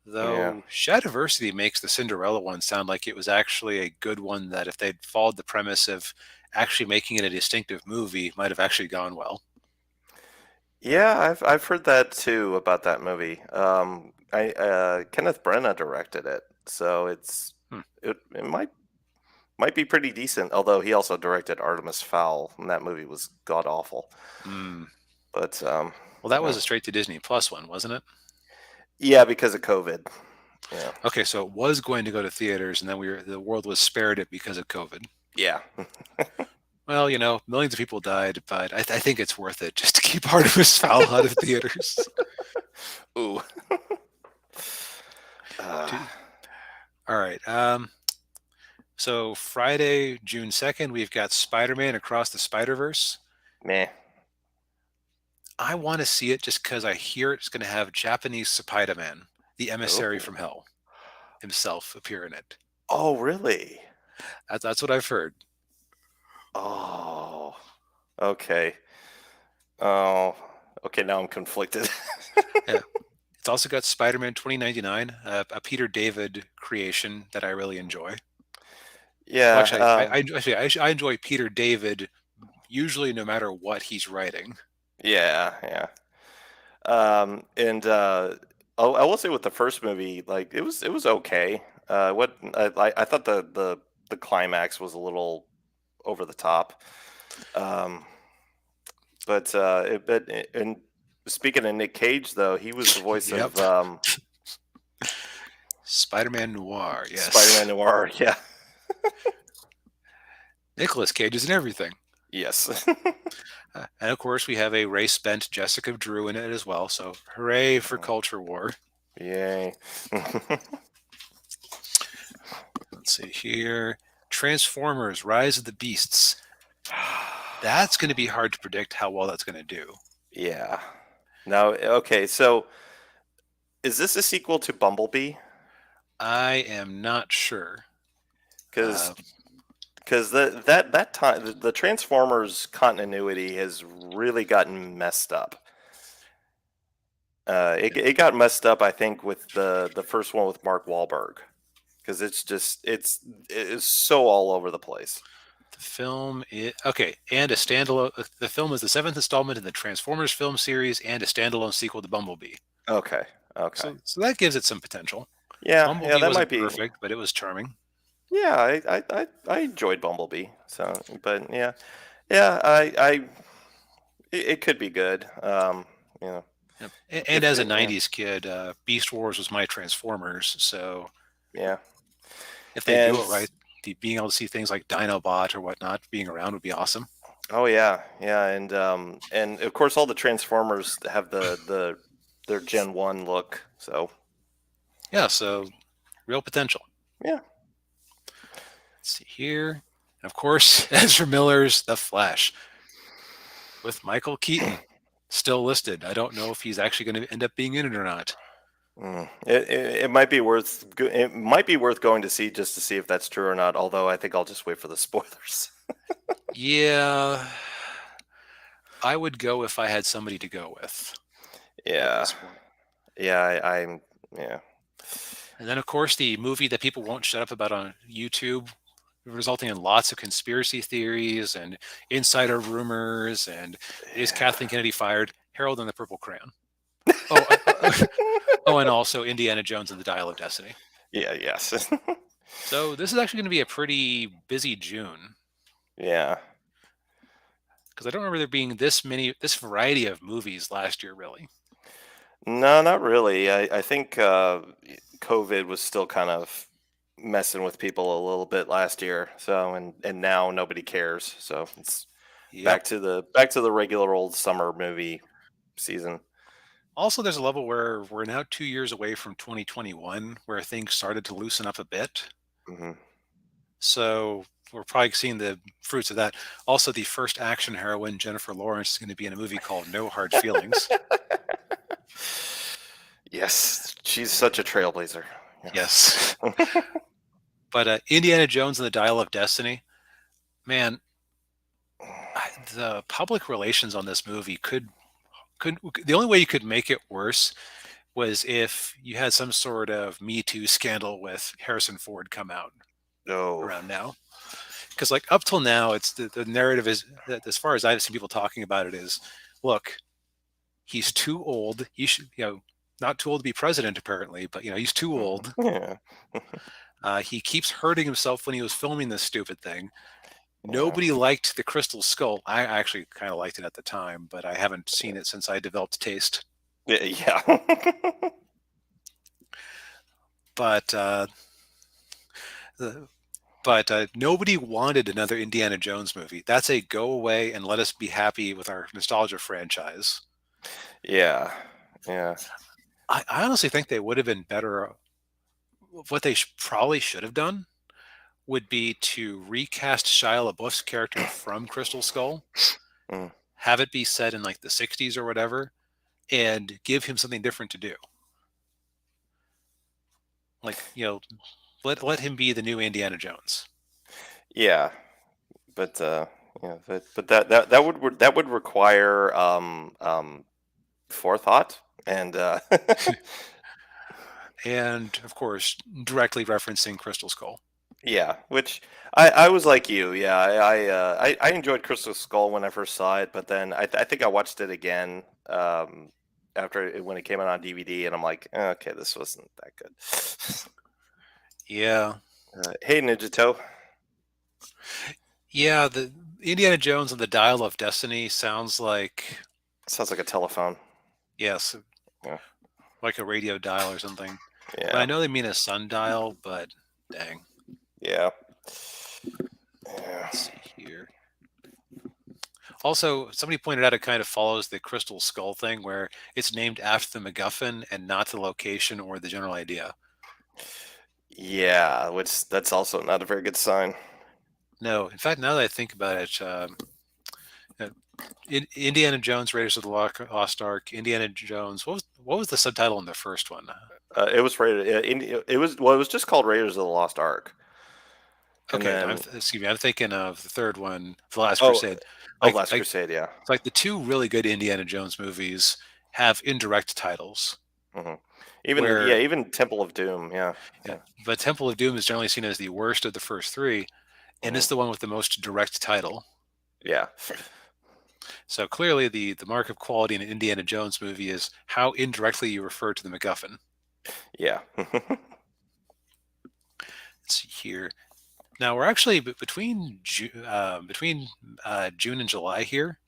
yeah. Though Shadiversity makes the Cinderella one sound like it was actually a good one that if they'd followed the premise of actually making it a distinctive movie, might have actually gone well. Yeah, I've heard that too about that movie. I Kenneth Branagh directed it, so Hmm. it might be pretty decent. Although he also directed Artemis Fowl, and that movie was god awful. Hmm. But Well, that was yeah, a straight to Disney Plus one, wasn't it? yeah, because of COVID. Yeah, Okay, so it was going to go to theaters, and then the world was spared it because of COVID. yeah. Well, millions of people died, but I think it's worth it just to keep Artemis Fowl out of theaters. Ooh. Uh, Dude. All right. So Friday, June 2nd, we've got Spider-Man Across the Spider-Verse. meh. I want to see it just because I hear it's going to have Japanese Spider-Man, the emissary Oh. from hell, himself appear in it. Oh, really? That's what I've heard. Oh. Okay. Oh. Okay. Now I'm conflicted. Yeah. It's also got Spider-Man 2099, a Peter David creation that I really enjoy. Well, Yeah. actually, I enjoy Peter David usually no matter what he's writing. Yeah. Yeah. And I will say with the first movie, like it was okay. What I thought the climax was a little over the top. Um, and speaking of Nick Cage, though, he was the voice Yep. of Spider-Man Noir, Spider-Man yes. Noir. Yeah. Nicolas Cage is in everything. Yes. And of course, we have a race-bent Jessica Drew in it as well. So hooray for culture war. Yay. Let's see here. Transformers: Rise of the Beasts. That's going to be hard to predict how well that's going to do. Yeah. Now, okay, so is this a sequel to Bumblebee? I am not sure. Because that time the Transformers continuity has really gotten messed up. It got messed up, I think, with the first one with Mark Wahlberg, because it's so all over the place. The film is okay, and a standalone. The film is the seventh installment in the Transformers film series and a standalone sequel to Bumblebee. Okay, okay, So that gives it some potential. yeah, Bumblebee that might wasn't be. perfect, but it was charming. Yeah, I enjoyed Bumblebee. So, but yeah, yeah, it could be good. You know, Yep. And if as a it, yeah, '90s kid, Beast Wars was my Transformers. So yeah, if they and do it right, being able to see things like Dinobot or whatnot being around would be awesome. oh yeah, yeah, and of course all the Transformers have their Gen 1 look. So Yeah, so real potential. yeah, Let's see here. And of course, Ezra Miller's The Flash with Michael Keaton still listed. I don't know if he's actually going to end up being in it or not. It might be it might be worth going to see just to see if that's true or not. Although I think I'll just wait for the spoilers. Yeah, I would go if I had somebody to go with at Yeah, this point. yeah, I'm yeah, And then, of course, the movie that people won't shut up about on YouTube, resulting in lots of conspiracy theories and insider rumors. And is yeah, Kathleen Kennedy fired? Harold and the Purple Crayon. Oh, oh, and also Indiana Jones and the Dial of Destiny. yeah, yes, So this is actually going to be a pretty busy June yeah. because I don't remember there being this variety of movies last year, really. No, not really. I think COVID was still kind of messing with people a little bit last year. So and now nobody cares. So it's Yep. back to the regular old summer movie season. Also, there's a level where we're now 2 years away from 2021, where things started to loosen up a bit. Hmm. So we're probably seeing the fruits of that. Also, the first action heroine, Jennifer Lawrence, is going to be in a movie called No Hard Feelings. Yes, she's such a trailblazer. Yes. Yes. But Indiana Jones and the Dial of Destiny, man, the public relations on this movie could the only way you could make it worse was if you had some sort of Me Too scandal with Harrison Ford come out No. around now. Because like up till now, it's the narrative is that as far as I've seen people talking about it is, look, he's too old. He should, not too old to be president apparently, but he's too old. Yeah. He keeps hurting himself when he was filming this stupid thing. Yeah. Nobody liked the Crystal Skull. I actually kind of liked it at the time, but I haven't seen it since I developed taste. Yeah. But nobody wanted another Indiana Jones movie. That's a go away and let us be happy with our nostalgia franchise. Yeah. Yeah. I honestly think they would have been better. What they probably should have done would be to recast Shia LaBeouf's character from Crystal Skull, Mm. have it be set in like the 60s or whatever, and give him something different to do. Like, let him be the new Indiana Jones. Yeah. But yeah, but that would require forethought and And of course, directly referencing Crystal Skull. yeah, which I was like you. Yeah, I enjoyed Crystal Skull when I first saw it, but then I think I watched it again when it came out on DVD, and I'm like, okay, this wasn't that good. Yeah. Hey, Ninja Toe. Yeah, the Indiana Jones and the Dial of Destiny sounds like, Sounds like a telephone. yes, Yeah. like a radio dial or something. But I Yeah. know they mean a sundial, but dang. Yeah. Yeah. Let's see here. Also, somebody pointed out it kind of follows the Crystal Skull thing where it's named after the MacGuffin and not the location or the general idea. Yeah, which that's also not a very good sign. No, in fact, now that I think about it, uh, Indiana Jones, Raiders of the Lost Ark, Indiana Jones. What was the subtitle in the first one? It was rated. It was well. It was just called Raiders of the Lost Ark, and Okay, then excuse me. I'm thinking of the third one, The Last oh, Crusade. oh, Like, Last Crusade. Yeah. it's like the two really good Indiana Jones movies have indirect titles. Hmm. Where, Even Temple of Doom. Yeah. yeah, Yeah. but Temple of Doom is generally seen as the worst of the first three, and Hmm. it's the one with the most direct title. Yeah. So clearly, the mark of quality in an Indiana Jones movie is how indirectly you refer to the MacGuffin. Yeah. Let's see here. Now we're actually between June and July here.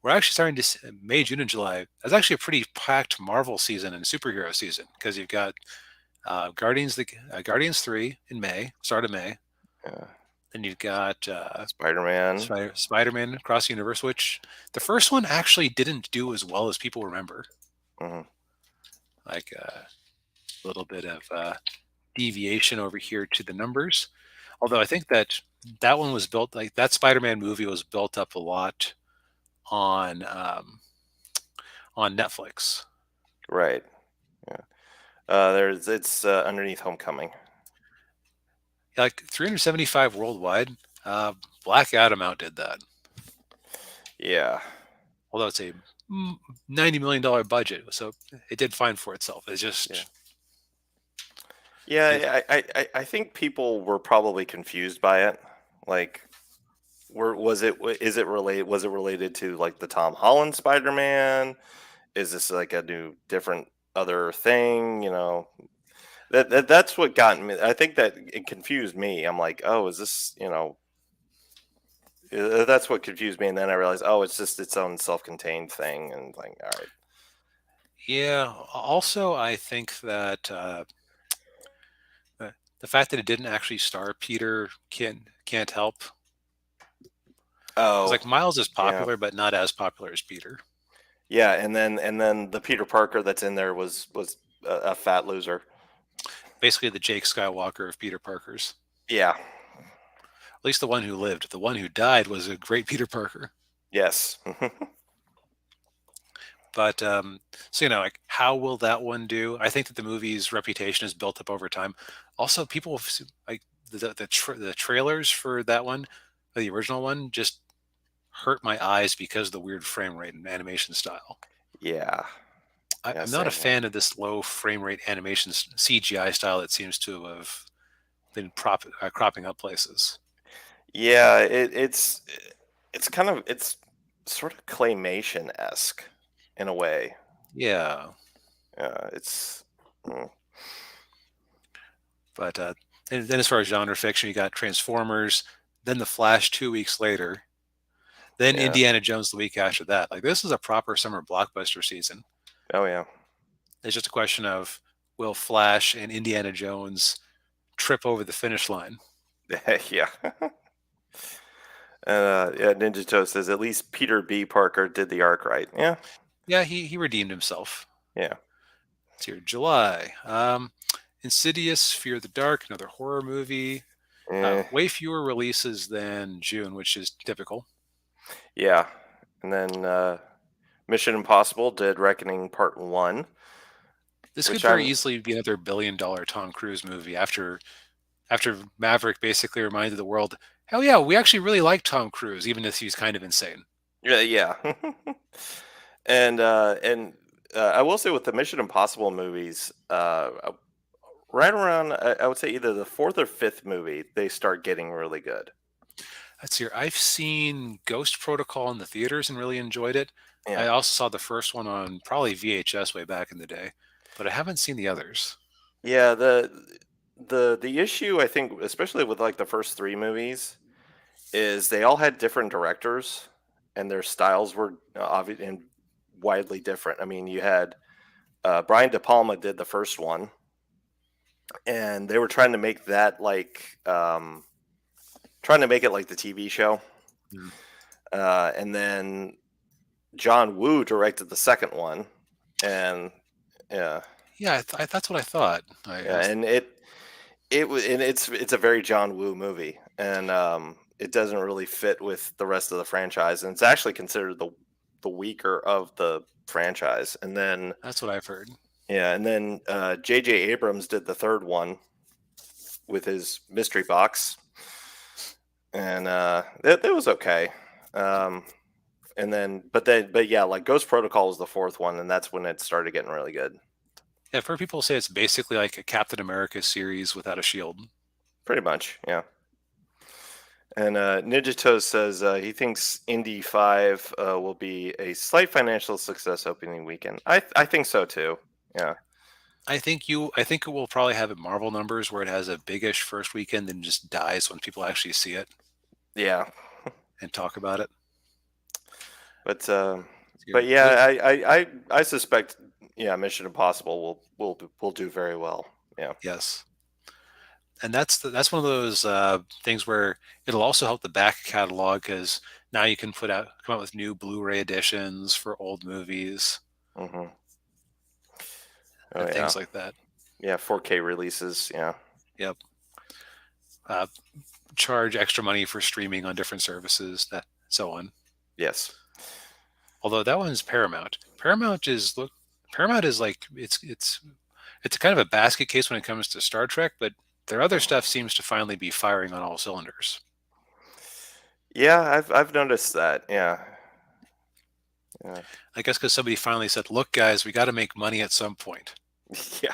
We're actually starting to May, June, and July. That's actually a pretty packed Marvel season and superhero season because you've got Guardians 3 in May, start of May. Yeah. Then you've got Spider-Man. Spider-Man Across the Universe, which the first one actually didn't do as well as people remember. Hmm. Like a little bit of deviation over here to the numbers. Although I think that one was built like that Spider-Man movie was built up a lot on on Netflix. Right. Yeah. There's it's underneath Homecoming. Like 375 worldwide. Uh, Black Adam outdid that. Yeah, Although it's a $90 million budget, so it did fine for itself. It's yeah, just it, yeah. I think people were probably confused by it. Like, is it related? Was it related to like the Tom Holland Spider Man? Is this like a new, different, other thing? That's what got me. I think that it confused me. I'm like, oh, is this, that's what confused me. And then I realized, oh, it's just its own self-contained thing. And like, all right, yeah. Also, I think that uh, the fact that it didn't actually star Peter can't help. Because oh, like Miles is yeah, popular, but not as popular as Peter. yeah. And then the Peter Parker that's in there was a fat loser. Basically, the Jake Skywalker of Peter Parkers. Yeah. At least the one who lived. The one who died was a great Peter Parker. Yes. But so like how will that one do? I think that the movie's reputation is built up over time. Also, people like the trailers for that one, the original one, just hurt my eyes because of the weird frame rate and animation style. Yeah. Yeah. I'm not a Same here. fan of this low frame rate animation CGI style that seems to have been cropping up places. Yeah. It's kind of it's sort of claymation esque in a way. Yeah, It's mm, but and then as far as genre fiction, you got Transformers, then The Flash 2 weeks later, then yeah. Indiana Jones the week after that. Like this is a proper summer blockbuster season. Oh yeah. It's just a question of will Flash and Indiana Jones trip over the finish line? Yeah. Yeah, Ninja Toast says at least Peter B. Parker did the arc right. Yeah, Yeah, he redeemed himself. yeah, It's here, July. Insidious, Fear the Dark, another horror movie. eh, Way fewer releases than June, which is typical. yeah. And then Mission Impossible Dead Reckoning Part One, This could which very I'm easily be another $1 billion Tom Cruise movie after Maverick basically reminded the world, hell yeah, we actually really like Tom Cruise, even if he's kind of insane. yeah. And I will say with the Mission Impossible movies, right around I would say either the fourth or fifth movie they start getting really good. Let's see. I've seen Ghost Protocol in the theaters and really enjoyed it. Yeah, I also saw the first one on probably VHS way back in the day, but I haven't seen the others. yeah. The issue I think, especially with like the first three movies, is they all had different directors and their styles were obvious and widely different. I mean, you had Brian De Palma did the first one, and they were trying to make that like trying to make it like the TV show, Mm. and then John Woo directed the second one, and yeah, Yeah, that's what I thought. yeah, and it's a very John Woo movie, and it doesn't really fit with the rest of the franchise, and it's actually considered the weaker of the franchise. And then That's what I've heard. yeah, and then J.J. Abrams did the third one with his mystery box, and that was okay. Um, and but yeah, like Ghost Protocol was the fourth one, and that's when it started getting really good. Yeah, I've heard people say it's basically like a Captain America series without a shield. Pretty much, yeah. And Ninja Toast says he thinks Indy 5 will be a slight financial success opening weekend. I think so too. Yeah. I think it will probably have Marvel numbers where it has a biggish first weekend and just dies when people actually see it Yeah. and talk about it. But Here, yeah, I suspect yeah, Mission Impossible will do very well. Yeah. yes. And that's one of those things where it'll also help the back catalog because now you can come out with new Blu-ray editions for old movies Hmm. Oh and yeah. things like that. Yeah, 4K releases. Yeah. Yep. Uh, Charge extra money for streaming on different services, that so on. Yes. Although that one's Paramount. Paramount is like it's It's kind of a basket case when it comes to Star Trek, but their other stuff seems to finally be firing on all cylinders. Yeah, I've noticed that. Yeah, yeah, I guess because somebody finally said, "Look, guys, we got to make money at some point." yeah,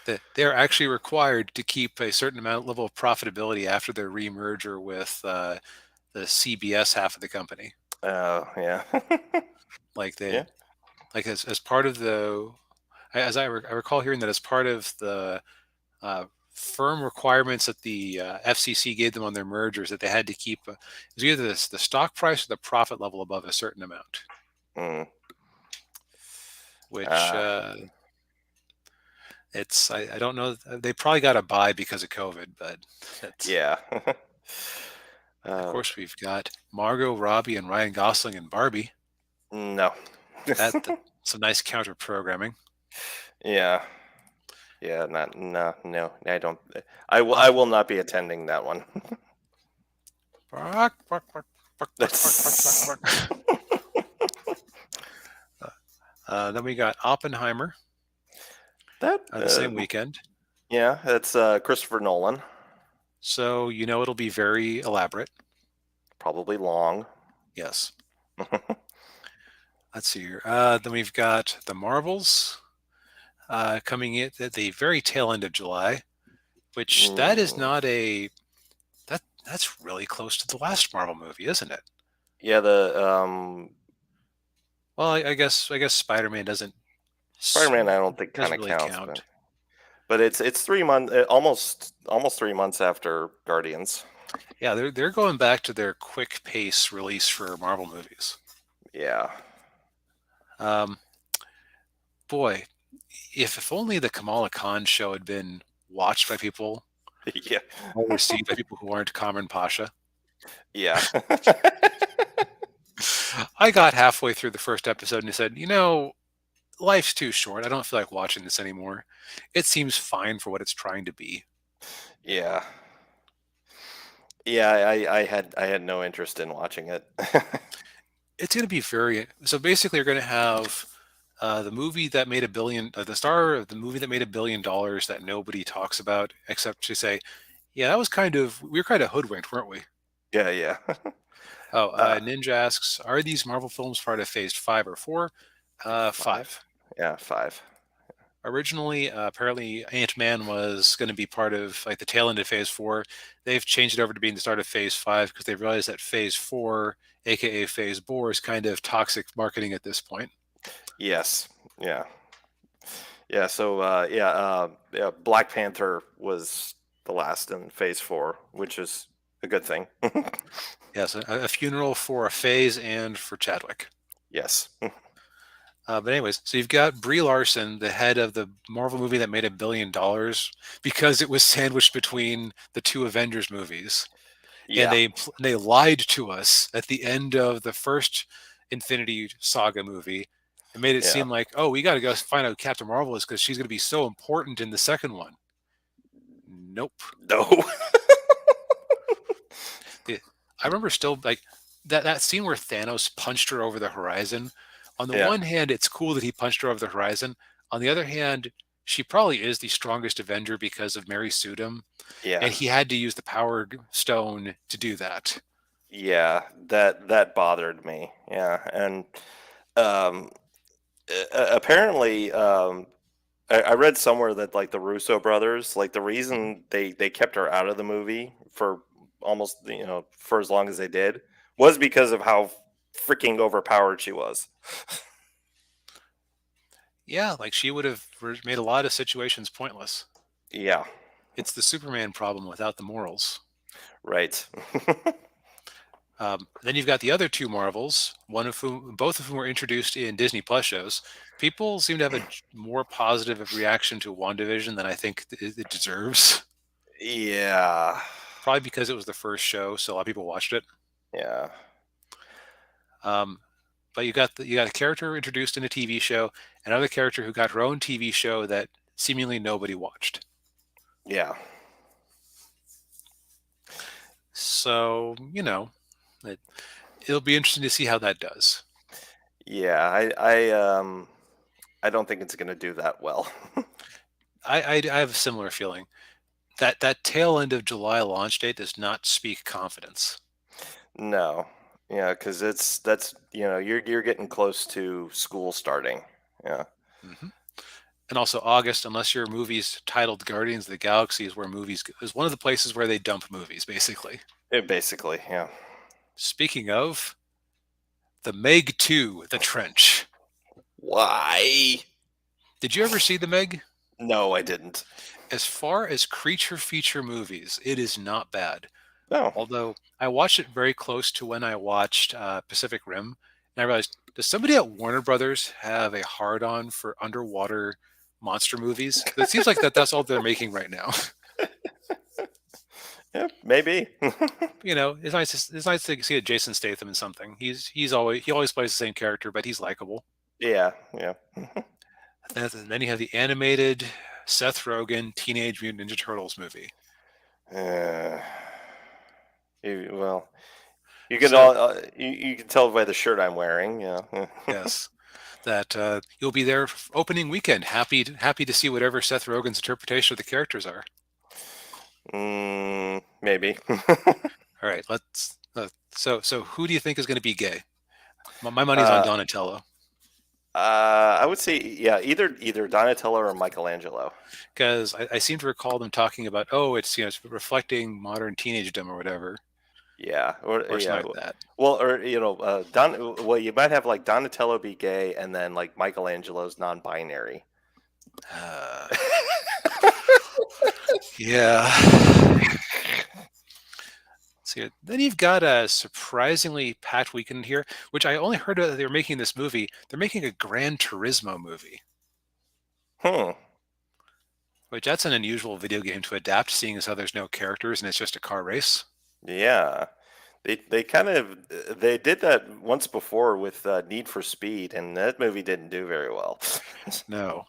That they're actually required to keep a certain amount level of profitability after their remerger with the CBS half of the company. oh yeah, Like they, yeah. like as part of I recall hearing that as part of the uh, firm requirements that the FCC gave them on their mergers, that they had to keep it was either the stock price or the profit level above a certain amount, Mm. which Uh, I don't know, they probably got a buy because of COVID, but that's, yeah. of uh, course, we've got Margot Robbie and Ryan Gosling and Barbie. no. That's some nice counter programming. Yeah, yeah. Not no no. I don't. I Op- will not be attending that one. bark, bark, bark, bark, bark, bark, bark, bark, That's bark. Then we got Oppenheimer that. the same weekend. Yeah, that's Christopher Nolan. So, it'll be very elaborate. Probably long. Yes. Let's see here. Then we've got the Marvels coming in at the very tail end of July, which that is Mm, not a that's really close to the last Marvel movie, isn't it? yeah, the Well, I guess Spider-Man Spider-Man. I don't think kind doesn't of really counts, but count. it's 3 months, almost 3 months after Guardians. Yeah, they're going back to their quick pace release for Marvel movies. Yeah, Um, Boy, if only the Kamala Khan show had been watched by people, yeah, well received by people who aren't Kamran Pasha. yeah, I got halfway through the first episode and said, life's too short. I don't feel like watching this anymore. It seems fine for what it's trying to be. yeah, yeah. I had no interest in watching it. It's going to be very so. Basically, you're going to have the movie that made the star of the movie that made $1 billion that nobody talks about, except to say, yeah, we were kind of hoodwinked, weren't we? Yeah, yeah. Oh, Uh, Ninja asks, are these Marvel films part of Phase 5 or 4? five. 5. Yeah, five. Originally, apparently Ant-Man was going to be part of like the tail end of Phase 4. They've changed it over to being the start of Phase 5 because they realized that Phase 4, aka Phase 4, is kind of toxic marketing at this point. Yes. Yeah. Yeah. So yeah. Black Panther was the last in Phase 4, which is a good thing. Yes, a funeral for a Phase and for Chadwick. Yes. But anyways, so you've got Brie Larson, the head of the Marvel movie that made $1 billion because it was sandwiched between the two Avengers movies, and Yeah. they lied to us at the end of the first Infinity Saga movie and made it Yeah. seem like, oh, we got to go find out who Captain Marvel is because she's going to be so important in the second one. Nope. No. I remember still like that scene where Thanos punched her over the horizon. On the Yeah. one hand, it's cool that he punched her over the horizon. On the other hand, she probably is the strongest Avenger because of Mary Sudom, Yeah. and he had to use the Power Stone to do that. Yeah. That bothered me. Yeah. And um apparently I read somewhere that like the Russo brothers, like the Mhm. reason they kept her out of the movie for almost for as long as they did was because of how freaking overpowered she was. Yeah, like she would have made a lot of situations pointless. Yeah, It's the Superman problem without the morals. right. Then you've got the other two Marvels, both of whom were introduced in Disney Plus shows. People seem to have a more positive reaction to WandaVision than I think it deserves. Yeah, Probably because it was the first show, so a lot of people watched it. yeah, Um, but you got a character introduced in a TV show, another character who got her own TV show that seemingly nobody watched. yeah, So it, it'll be interesting to see how that does. yeah. I I don't think it's going to do that well. I have a similar feeling. That tail end of July launch date does not speak confidence. No. Yeah, because that's you're getting close to school starting. Yeah. hmm And also August, unless your movie's titled Guardians of the Galaxy, is one of the places where they dump movies, basically. Basically, yeah. Speaking of, the Meg 2, The Trench. Why? Did you ever see the Meg? No, I didn't. As far as creature feature movies, it is not bad. No. Although I watched it very close to when I watched Pacific Rim, and I realized, does somebody at Warner Brothers have a hard on for underwater monster movies? Because it seems like that's all they're making right now. Yeah, maybe. It's nice to see a Jason Statham in something. He always plays the same character, but he's likable. Yeah, yeah. And then you have the animated Seth Rogen Teenage Mutant Ninja Turtles movie. Uh, well, you can So all you can tell by the shirt I'm wearing. Yeah. yes, that you'll be there opening weekend. Happy to see whatever Seth Rogen's interpretation of the characters are. Maybe. All right, let's. So who do you think is going to be gay? My money's on uh, Donatello I would say yeah, either Donatello or Michelangelo. because I seem to recall them talking about, oh, it's reflecting modern teenagedom or whatever Yeah, or or yeah. something like that. Well, or Don. Well, you might have like Donatello be gay, and then like Michelangelo's non-binary. Uh, yeah. See, then you've got a surprisingly packed weekend here, which I only heard that they were making this movie. They're making a Gran Turismo movie, Hmm. which that's an unusual video game to adapt, seeing as how there's no characters and it's just a car race. Yeah. They kind of they did that once before with Need for Speed, and that movie didn't do very well. No,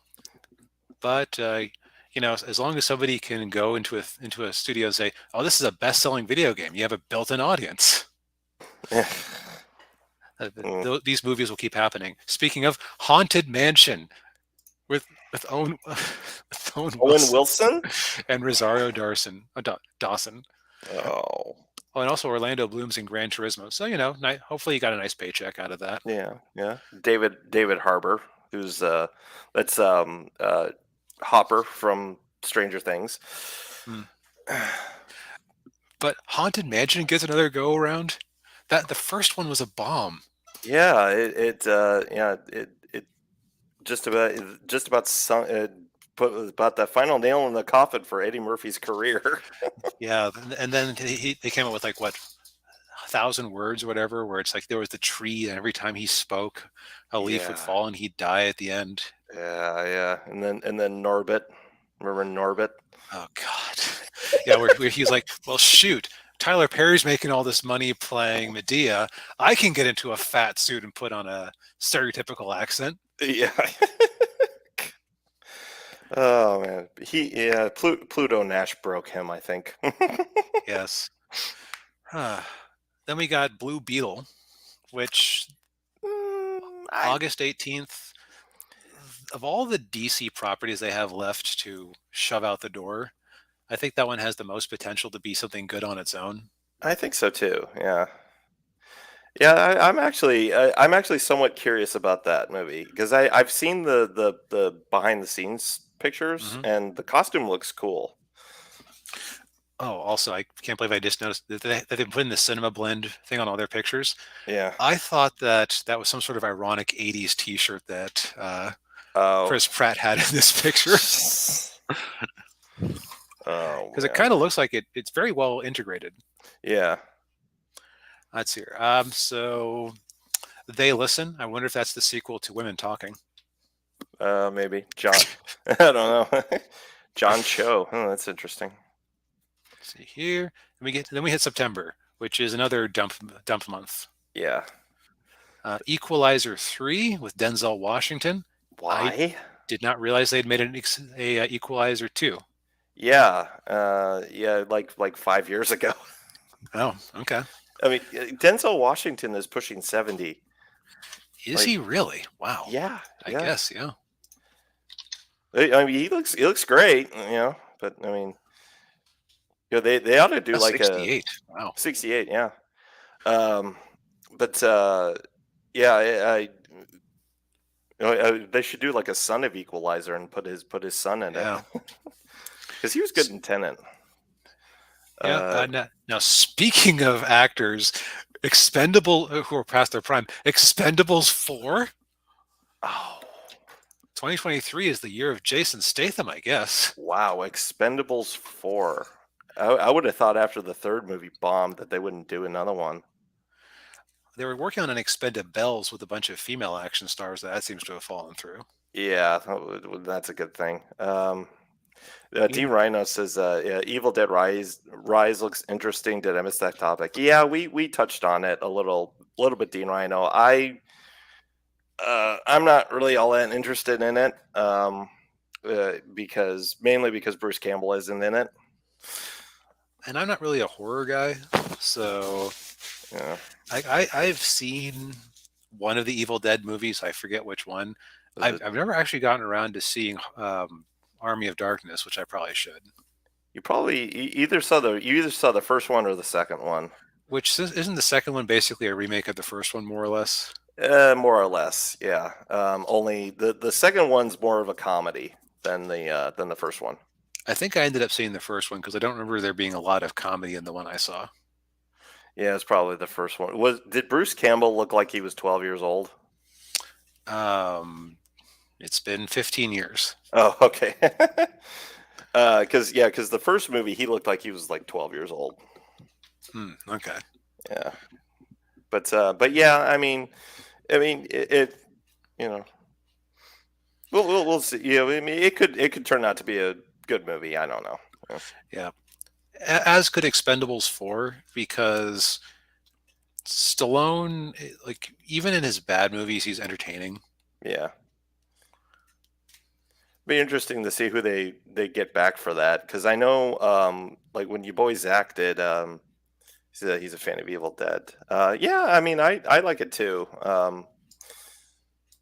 but as long as somebody can go into a studio and say, "Oh, this is a best-selling video game," you have a built-in audience. Mm. These movies will keep happening. Speaking of Haunted Mansion with Owen with Owen Owen Wilson Wilson? and Rosario Dawson. Oh, Oh, and also Orlando Bloom's in Gran Turismo. So hopefully you got a nice paycheck out of that. yeah, yeah. David Harbour, who's that's Hopper from Stranger Things. Hmm. But Haunted Mansion gets another go around. That the first one was a bomb. Yeah, it just about put about the final nail in the coffin for Eddie Murphy's career. Yeah, and then they came up with like what 1,000 words or whatever, where it's like there was the tree, and every time he spoke, a leaf would Yeah, fall and he'd die at the end. yeah, and then Norbit. Remember Norbit? Oh God, yeah, where he's like, well, shoot, Tyler Perry's making all this money playing Medea. I can get into a fat suit and put on a stereotypical accent. Yeah. Oh man, Pluto Nash broke him, I think. Yes. Then we got Blue Beetle, which I August 18th. Of all the DC properties they have left to shove out the door, I think that one has the most potential to be something good on its own. I think so too. Yeah, yeah. I'm actually somewhat curious about that movie because I've seen the behind the scenes pictures hmm and the costume looks cool. Oh, also, I can't believe I just noticed that they put in the cinema blend thing on all their pictures. Yeah. I thought that was some sort of ironic 80s t-shirt that Oh. Chris Pratt had in this picture Oh because it man. kind of looks like it's very well integrated. Yeah. Let's see here. So They Listen. I wonder if that's the sequel to Women Talking. Maybe John. I don't know. John Cho. Oh, that's interesting. Let's see here. Then we hit September, which is another dump month. Yeah. Equalizer 3 with Denzel Washington. I Why? did not realize they'd made a Equalizer 2. Yeah. Yeah. Like 5 years ago. Oh, okay. I mean, Denzel Washington is pushing 70. Is Like, he really? Wow. yeah, I yeah. guess, yeah. I mean, he looks great, but I mean, they ought to do That's like a 68. Wow. 68, yeah. Um, but yeah, they should do like a Son of Equalizer and put his son in it Yeah. because he was good in Tenet. Yeah. Uh, Now, speaking of actors, Expendable who are past their prime, Expendables 4? oh 2023 is the year of Jason Statham, I guess. wow, Expendables 4. I would have thought after the third movie bombed that they wouldn't do another one. They were working on an Expendables with a bunch of female action stars. That seems to have fallen through. Yeah, that's a good thing. Dean You- Rhino says, yeah, Evil Dead Rise looks interesting. Did I miss that topic? Yeah, we touched on it a little bit, Dean Rhino. I'm not really all that interested in it, mainly because Bruce Campbell isn't in it. And I'm not really a horror guy, so Yeah, I've seen one of the Evil Dead movies. I forget which one. is it? I've never actually gotten around to seeing Army of Darkness, which I probably should. You probably you either saw the first one or the second one. Which isn't the second one basically a remake of the first one, more or less? More or less, yeah. Only the second one's more of a comedy than the first one. I think I ended up seeing the first one because I don't remember there being a lot of comedy in the one I saw. Yeah, it's probably the first one. Did Bruce Campbell look like he was 12 years old? Um, it's been 15 years. Oh, okay. Because the first movie he looked like he was like 12 years old. Okay. Yeah, but yeah, I mean it you know we'll see. I mean it could turn out to be a good movie. I don't know. Yeah. As could Expendables 4 because Stallone, like even in his bad movies, he's entertaining. Yeah, be interesting to see who they get back for that because I know like when your boy Zach did he's a fan of Evil Dead. Yeah, I mean I like it too.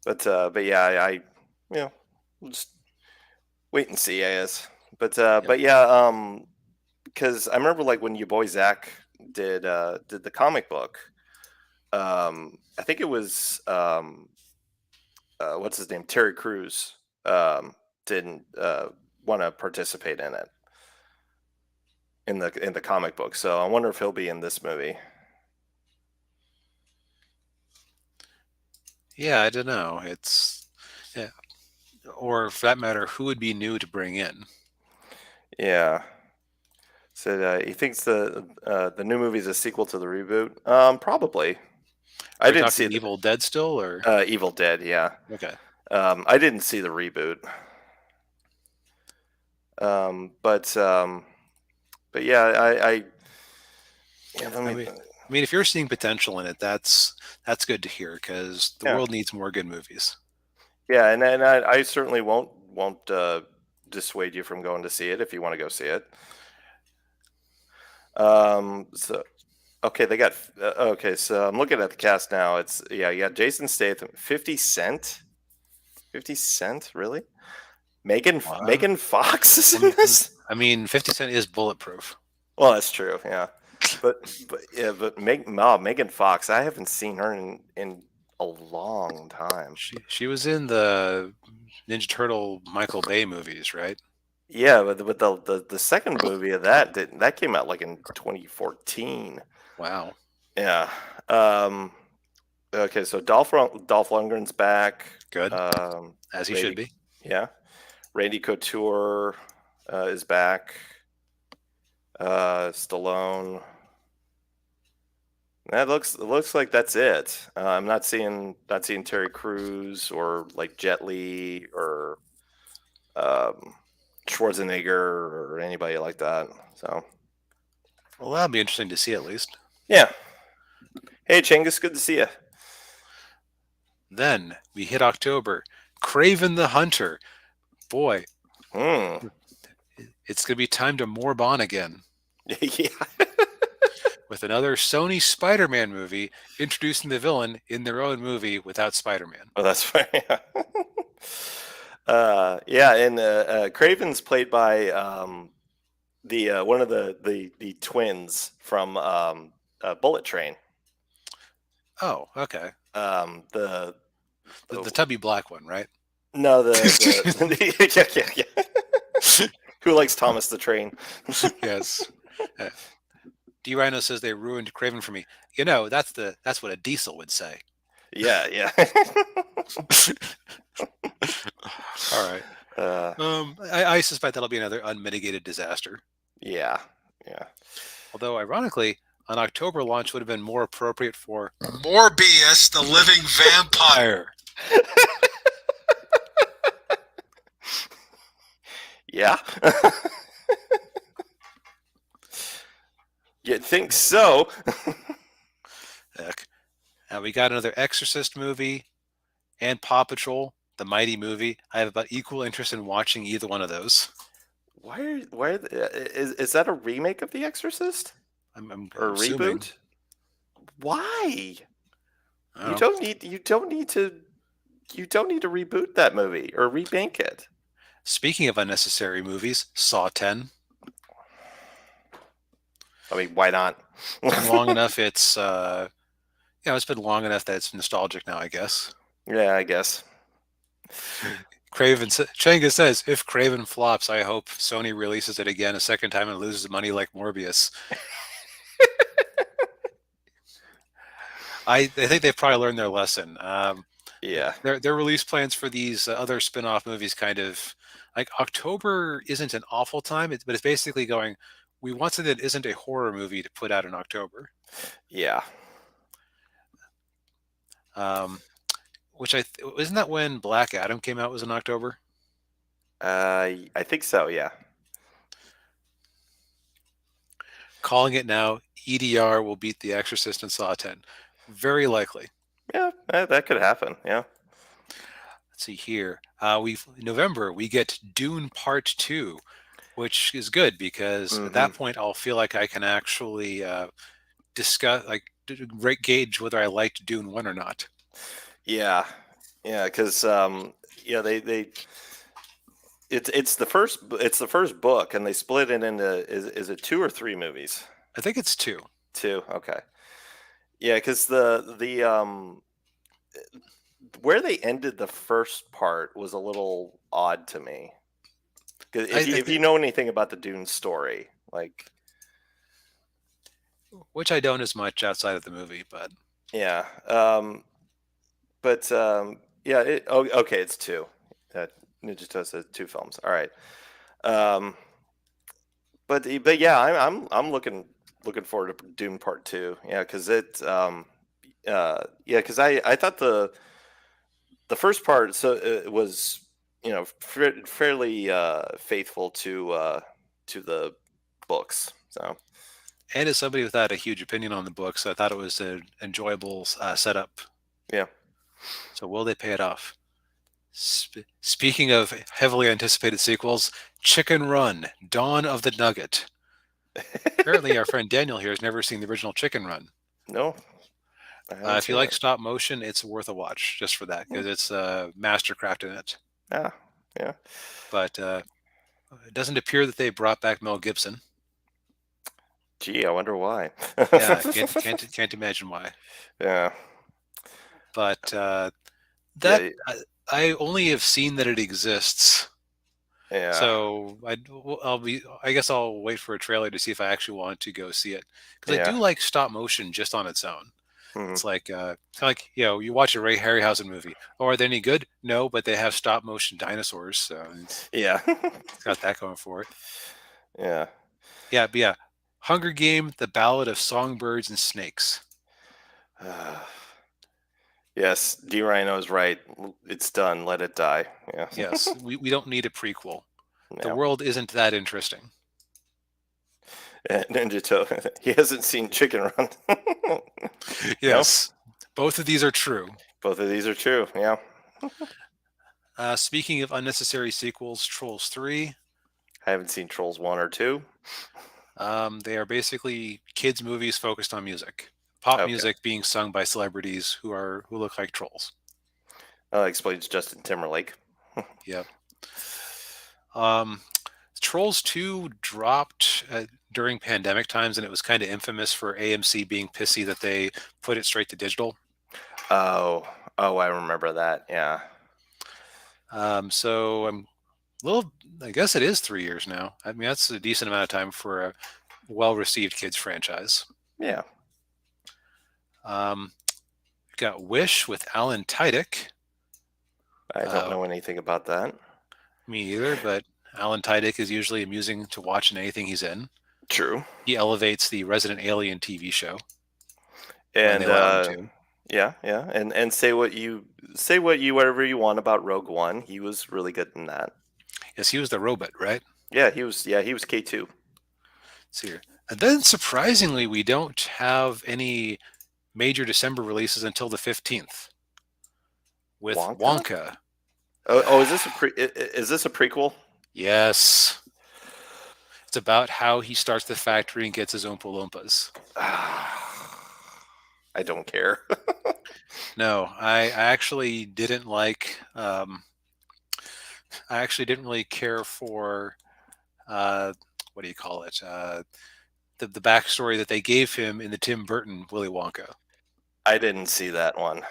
But yeah, we'll just wait and see, I guess. Yep. But yeah, because I remember like when your boy Zach did the comic book. I think it was what's his name, Terry Crews. Didn't want to participate in it in the comic book. So I wonder if he'll be in this movie. Yeah, I don't know. Yeah. Or for that matter, who would be new to bring in? Yeah. Said he thinks the new movie is a sequel to the reboot. Probably. Are I we didn't see talking the Evil Dead still, or Evil Dead. Yeah. okay? I didn't see the reboot. Um, but um, but yeah, yeah. Let I me. mean, I mean, if you're seeing potential in it, that's good to hear because the Yeah, world needs more good movies. yeah, and I certainly won't dissuade you from going to see it if you want to go see it. So okay, they got okay. So I'm looking at the cast now. It's you got Jason Statham, 50 Cent, 50 Cent, really? Wow. Megan Fox is in Um, this. I mean, 50 Cent is bulletproof. Well, that's true. Yeah, but Megan Fox, I haven't seen her in a long time. She was in the Ninja Turtle Michael Bay movies, right? Yeah, but the second movie of that came out like in 2014. Wow. Yeah. Okay, so Dolph Lundgren's back. Good, Um, as he should Randy, be. yeah, Randy Couture is back. Stallone. It looks like that's it. I'm not seeing Terry Crews or like Jet Li or um, Schwarzenegger or anybody like that. So Well, that'll be interesting to see at least. yeah. Hey Chingus, good to see you. Then we hit October. Craven the Hunter. Boy, Hmm. it's going to be time to morb on again Yeah. with another Sony Spider Man movie introducing the villain in their own movie without Spider Man. Oh, that's right. Yeah, and Craven's played by the one of the twins from Bullet Train. Oh, okay. The The oh, tubby black one, right? no, yeah, yeah, yeah. Who likes Thomas the Train? Yes. Uh, D. Rhino says they ruined Craven for me. That's what a diesel would say. Yeah, yeah. All right. uh, I suspect that'll be another unmitigated disaster. yeah, yeah. Although, ironically, an October launch would have been more appropriate for Morbius, the Living Vampire. Yeah. You'd think so. Heck. We got another Exorcist movie and Paw Patrol, the Mighty movie. I have about equal interest in watching either one of those. Is that a remake of The Exorcist I'm or a assuming. reboot? Why? I don't know. You don't need to reboot that movie or remake it. Speaking of unnecessary movies, Saw 10. I mean, why not? It's been long enough. It's been long enough that it's nostalgic now, I guess. Yeah, I guess. Changa says, if Craven flops, I hope Sony releases it again a second time and loses money like Morbius. I think they've probably learned their lesson. Yeah, Their release plans for these other spin-off movies kind of like October isn't an awful time, but it's basically going, we want something that isn't a horror movie to put out in October. yeah. Which isn't that when Black Adam came out was in October? I think so. Yeah, Calling it now, EDR will beat The Exorcist and Saw 10. Very likely. yeah. That could happen. Yeah. Let's see here. November we get Dune Part 2, which is good because at Hmm. that point I'll feel like I can actually discuss, like, gauge whether I liked Dune 1 or not. Yeah, yeah. Because yeah, they it's the first book, and they split it into is it two or three movies? I think it's 2. Two. Okay. Yeah, because the where they ended the first part was a little odd to me. 'Cause I, I if you think, know anything about the Dune story, like which I don't as much outside of the movie, but yeah, but yeah, okay, it's two. Ninja Toast says two films. All right, um, but yeah, I'm looking forward to Dune Part Two. Yeah, because yeah, because I thought the first part it was fairly faithful to the books. So and as somebody without a huge opinion on the books, I thought it was an enjoyable setup. yeah. So will they pay it off? Speaking of heavily anticipated sequels, Chicken Run, Dawn of the Nugget. Apparently, our friend Daniel here has never seen the original Chicken Run. No, I haven't If you seen like it. stop motion, it's worth a watch just for that because it's mastercraft in it. Ah, yeah. But it doesn't appear that they brought back Mel Gibson. Gee, I wonder why. Yeah, can't imagine why. Yeah, But that yeah, I only have seen that it exists. yeah, So I guess I'll wait for a trailer to see if I actually want to go see it because I yeah. do like stop motion just on its own. Mhm. It's like you watch a Ray Harryhausen movie. Oh, are they any good? No, but they have stop motion dinosaurs, so Yeah, it's got that going for it. yeah. Yeah, but yeah, Hunger Game: The Ballad of Songbirds and Snakes. Yes, D Rhino is right. It's done. Let it die. Yeah, Yes, we don't need a prequel. The yeah. world isn't that interesting. And Ninja Toe. He hasn't seen Chicken Run. No, Yes, both of these are true. both of these are true. Yeah, Speaking of unnecessary sequels, Trolls 3. I haven't seen Trolls one or two. They are basically kids' movies focused on music, pop Okay, music being sung by celebrities who look like trolls. explains Justin Timberlake. Yep. Um, Trolls 2 dropped during pandemic times, and it was kind of infamous for AMC being pissy that they put it straight to digital. Oh, oh, I remember that. Yeah, So I'm a little, I guess it is 3 years now. I mean, that's a decent amount of time for a well-received kids franchise. yeah. We've got Wish with Alan Tudyk. I don't Uh, know anything about that. Me either, but Alan Tudyk is usually amusing to watch in anything he's in. True. He elevates the Resident Alien TV show when they And allow him to. yeah, yeah. And say whatever you want about Rogue One. He was really good in that. Yes, he was the robot, right? Yeah, he was. Yeah, he was K2. Let's see here. And then surprisingly, we don't have any major December releases until the 15th with Wonka. Wonka. Oh, is this a prequel? Yes. It's about how he starts the factory and gets his Oompa Loompas. I don't care. No, I actually didn't like. I actually didn't really care for what do you call it? The backstory that they gave him in the Tim Burton Willy Wonka. I didn't see that one.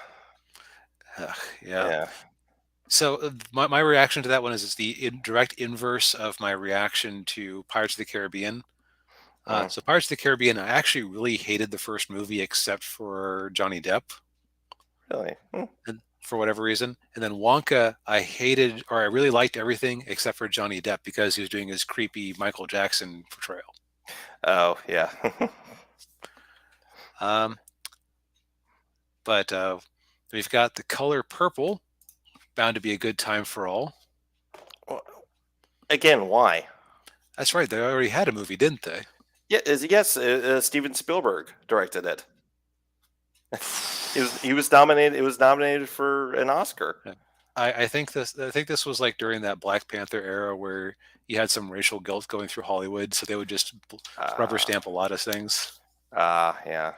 Ugh, yeah. Yeah. So my reaction to that one is it's the direct inverse of my reaction to Pirates of the Caribbean. Mm, So Pirates of the Caribbean, I actually really hated the first movie except for Johnny Depp, really? and for whatever reason. And then Wonka, I hated, or I really liked everything except for Johnny Depp because he was doing his creepy Michael Jackson portrayal. Oh, yeah. Um, but we've got The Color Purple, bound to be a good time for all. Well, again, why? That's right, they already had a movie, didn't they? Yeah, yes. Steven Spielberg directed it. He was nominated. It was nominated for an Oscar. Yeah. I think this was like during that Black Panther era where you had some racial guilt going through Hollywood, so they would just rubber Uh, stamp a lot of things. yeah,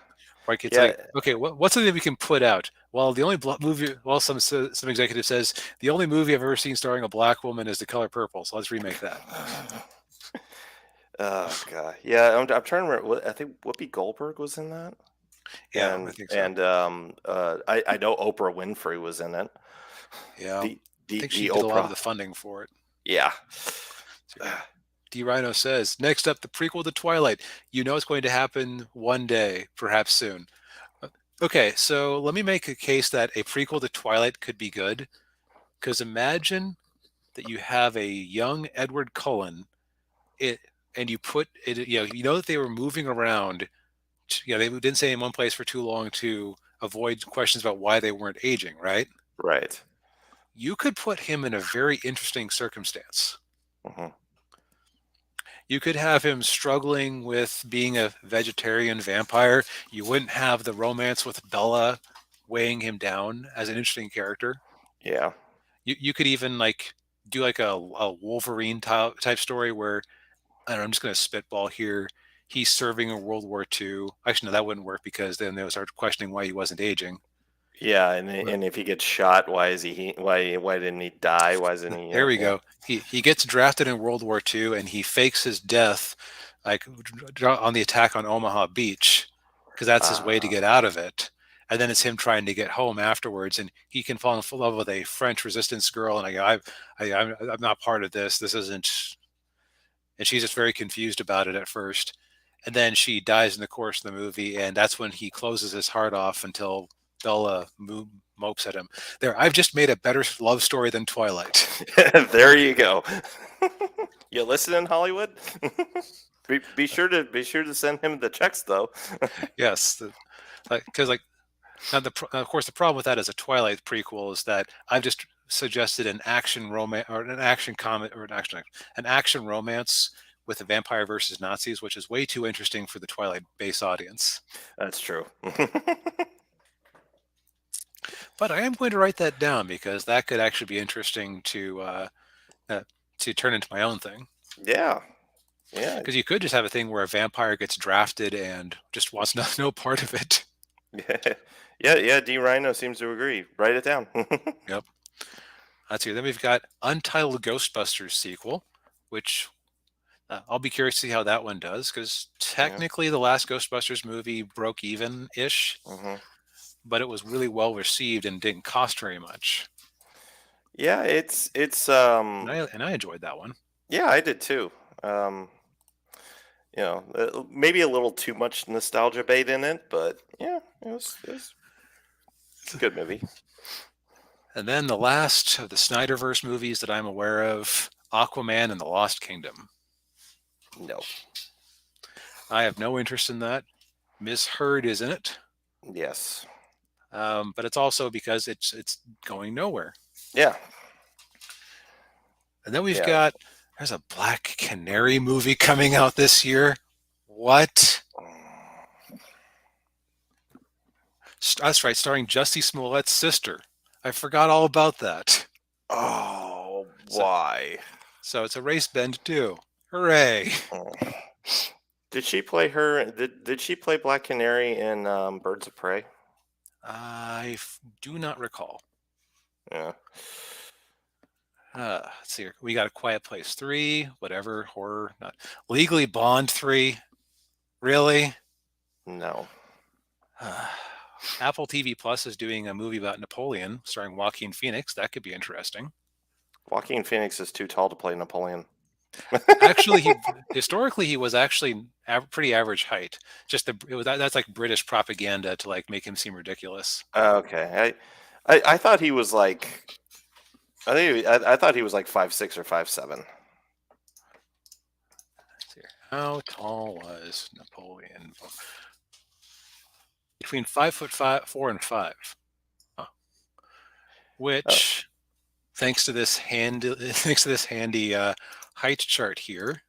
Like it's yeah. like, okay, what's something we can put out? Well, the only movie, well, some executive says the only movie I've ever seen starring a black woman is The Color Purple, so let's remake that. Oh god, yeah. I'm trying to remember. I think Whoopi Goldberg was in that, Yeah, I think so. and I know Oprah Winfrey was in it. Yeah, I think she The did a lot of Oprah. the funding for it. Yeah. So, yeah. D. Rhino says, next up, the prequel to Twilight. You know it's going to happen one day, perhaps soon. Okay, so let me make a case that a prequel to Twilight could be good. Because imagine that you have a young Edward Cullen, it, and you put it, you know that they were moving around. They didn't stay in one place for too long to avoid questions about why they weren't aging, right? Right. You could put him in a very interesting circumstance. Hmm. You could have him struggling with being a vegetarian vampire. You wouldn't have the romance with Bella weighing him down as an interesting character. Yeah. You could even like do like a Wolverine type story where I don't know, I'm just going to spitball here. He's serving in World War II. Actually, no, that wouldn't work because then they would start questioning why he wasn't aging. Yeah, But and if he gets shot, why didn't he die? Why isn't he? there we Yeah. go. He gets drafted in World War II and he fakes his death like on the attack on Omaha Beach because that's his way to Uh, get out of it. And then it's him trying to get home afterwards, and he can fall in love with a French resistance girl. And I go, I'm not part of this. This isn't. And she's just very confused about it at first. And then she dies in the course of the movie, and that's when he closes his heart off until Bella mopes at him. There, I've just made a better love story than Twilight. there you go. You listen in Hollywood? Be sure to send him the checks though. Yes, because like now of course the problem with that as a Twilight prequel is that I've just suggested an action romance or an action comic or an action romance with a vampire versus Nazis, which is way too interesting for the Twilight base audience. That's true. But I am going to write that down because that could actually be interesting to turn into my own thing. Yeah. Yeah. Because you could just have a thing where a vampire gets drafted and just wants no part of it. Yeah. Yeah. D Rhino seems to agree. Write it down. Yep. Let's see. Then we've got Untitled Ghostbusters sequel, which I'll be curious to see how that one does, because Yeah. technically the last Ghostbusters movie broke even ish, Hmm. but it was really well received and didn't cost very much. Yeah, it's And I enjoyed that one. yeah, I did too. Um, maybe a little too much nostalgia bait in it, but yeah, it was a good movie. And then the last of the Snyderverse movies that I'm aware of, Aquaman and the Lost Kingdom. No. I have no interest in that. Miss Heard is in it, Yes. but it's also because it's going nowhere. Yeah. And then we've Yeah. got there's a Black Canary movie coming out this year. What? That's right, starring Jussie Smollett's sister. I forgot all about that. Oh, So, why? so it's a race bend too. Hooray! Oh. Did she play her? Did she play Black Canary in Birds of Prey? Do not recall. Yeah. Let's see here. We got A Quiet Place 3, whatever, horror, not Legally Blonde 3. Really? No. Apple TV Plus is doing a movie about Napoleon starring Joaquin Phoenix. That could be interesting. Joaquin Phoenix is too tall to play Napoleon. Actually, historically he was actually pretty average height. Just that's like British propaganda to like make him seem ridiculous. Okay. I thought he was like I thought he was like 5'6" or 5'7". Let's see here. How tall was Napoleon? Between 5'4" and 5. Huh. Which, thanks to this handy height chart here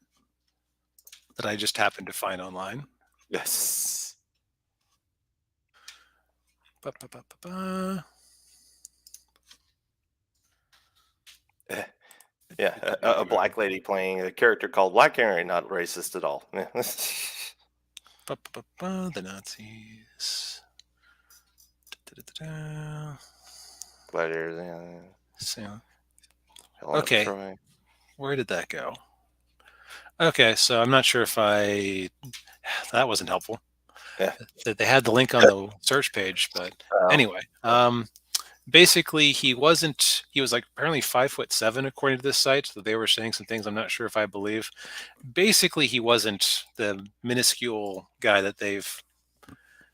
that I just happened to find online. Yes. Ba, ba, ba, ba, ba. Yeah, a black lady playing a character called Black Canary, not racist at all. Ba, ba, ba, ba, the Nazis. Da, da, da, da. Gladiators, yeah. So, Hell of okay, Troy. where did that go? Okay, so I'm not sure if that wasn't helpful. Yeah. That they had the link on the search page, but anyway, basically he was like apparently 5'7" according to this site. So they were saying some things I'm not sure if I believe. Basically, he wasn't the minuscule guy that they've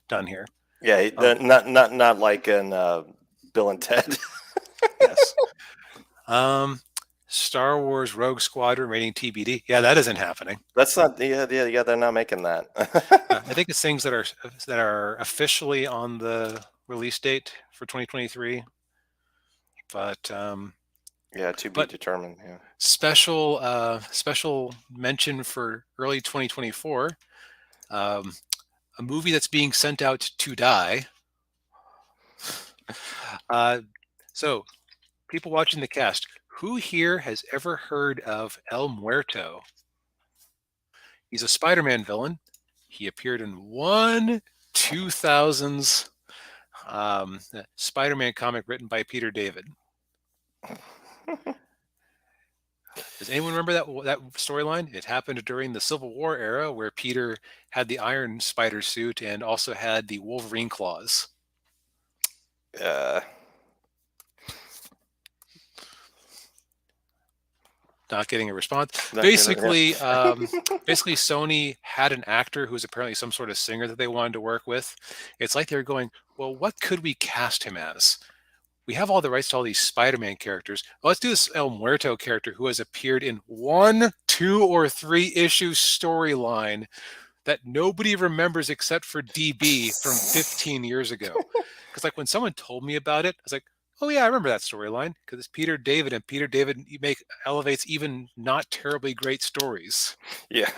done here. Yeah, not like in Bill and Ted. Yes. Star Wars Rogue Squadron rating TBD. Yeah, that isn't happening. That's not. Yeah. They're not making that. I think it's things that are officially on the release date for 2023, but yeah, to be determined. Yeah. Special mention for early 2024. A movie that's being sent out to die. So, people watching the cast, who here has ever heard of El Muerto? He's a Spider-Man villain. He appeared in one 2000s Spider-Man comic written by Peter David. Does anyone remember that storyline? It happened during the Civil War era, where Peter had the Iron Spider suit and also had the Wolverine claws. Not getting a response. Basically, Sony had an actor who was apparently some sort of singer that they wanted to work with. It's like they're going, well, what could we cast him as? We have all the rights to all these Spider-Man characters. Well, let's do this El Muerto character who has appeared in 1, 2, or 3 issue storyline that nobody remembers except for DB from 15 years ago. Because like when someone told me about it, I was like, oh yeah, I remember that storyline because it's Peter David, and Peter David elevates even not terribly great stories. Yeah.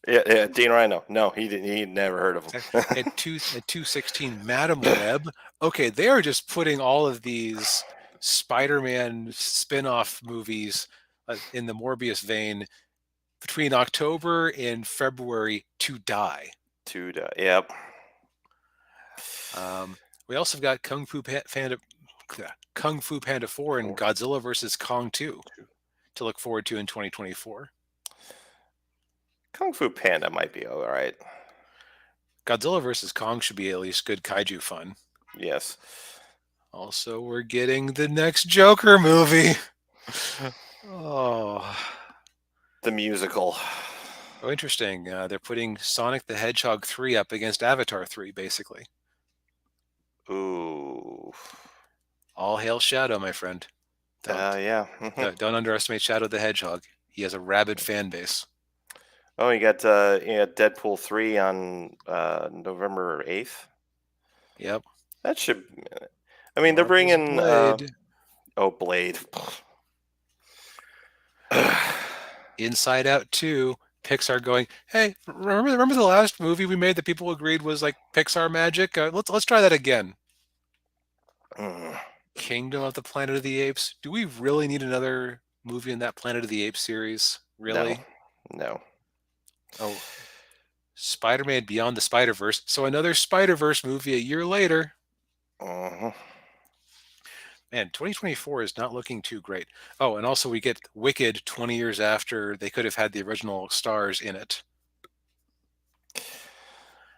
Yeah, Dean Rhino. No, he didn't. He never heard of him. At 216, Madam Web. Okay, they are just putting all of these Spider-Man spin-off movies in the Morbius vein between October and February to die. Yep. We also got Kung Fu Panda Kung Fu Panda 4 and Four, Godzilla vs. Kong 2 two. to look forward to in 2024. Kung Fu Panda might be all right. Godzilla vs. Kong should be at least good kaiju fun. Yes. Also, we're getting the next Joker movie. Oh, The musical. oh, interesting. They're putting Sonic the Hedgehog 3 up against Avatar 3, basically. Ooh. All hail Shadow, my friend. Yeah. Don't underestimate Shadow the Hedgehog. He has a rabid fan base. Oh, you got Deadpool 3 on November 8th. Yep. That should. I mean, they're Marvel's bringing. Blade. Blade. Inside Out 2. Pixar going, hey, remember the last movie we made that people agreed was like Pixar magic? Let's try that again. Mm, Kingdom of the Planet of the Apes. Do we really need another movie in that Planet of the Apes series? no. Really? No. Oh, Spider-Man Beyond the Spider-Verse. So another Spider-Verse movie a year later. Mhm. Man, 2024 is not looking too great. Oh, and also we get Wicked 20 years after they could have had the original stars in it.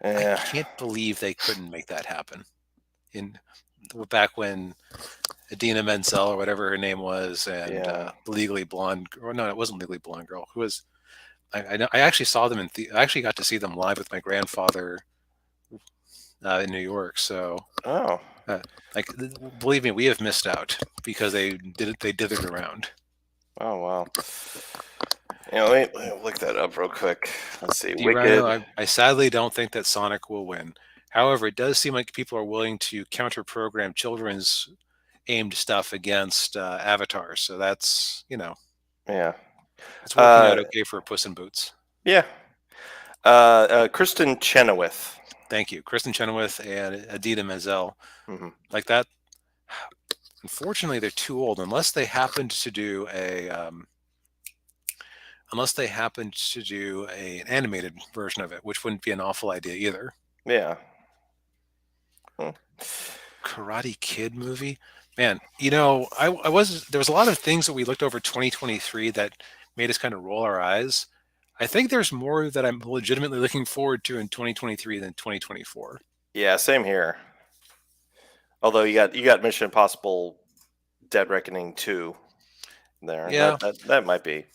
I Yeah. can't believe they couldn't make that happen. In back when Adina Menzel or whatever her name was, and Yeah. Legally Blonde, or no, it wasn't Legally Blonde Girl. Who was? I actually saw them I actually got to see them live with my grandfather in New York. So, Oh. uh, like, believe me, we have missed out because they did it. They dithered around. Oh wow. Let me look that up real quick. Let's see. D. Wicked. Rhino, I sadly don't think that Sonic will win. However, it does seem like people are willing to counter-program children's aimed stuff against Avatar. So that's Yeah. it's working out Uh. okay for Puss in Boots. Yeah. Kristen Chenoweth. Thank you, Kristen Chenoweth and Adina Menzel. Hmm. Like that. Unfortunately, they're too old unless they happened to do an animated version of it, which wouldn't be an awful idea either. Yeah. Hmm. Karate Kid movie, man. There was a lot of things that we looked over 2023 that made us kind of roll our eyes. I think there's more that I'm legitimately looking forward to in 2023 than 2024. Yeah. Same here. Although you got Mission Impossible: Dead Reckoning 2 there. Yeah, That might be.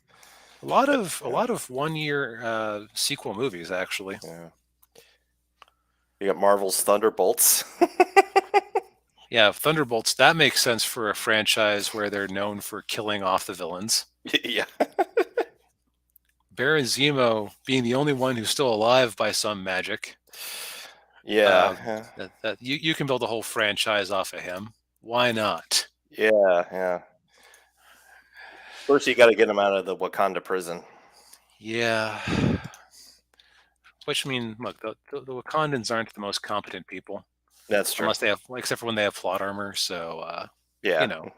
But, a lot of 1 year sequel movies actually. yeah. You got Marvel's Thunderbolts. Yeah, Thunderbolts, that makes sense for a franchise where they're known for killing off the villains. Yeah. Baron Zemo being the only one who's still alive by some magic. Yeah. Yeah. You can build a whole franchise off of him. Why not? Yeah. Yeah. First, you got to get him out of the Wakanda prison. Yeah. Which I mean, look, the Wakandans aren't the most competent people, That's true. unless they have, except for when they have plot armor. So, Yeah. you know,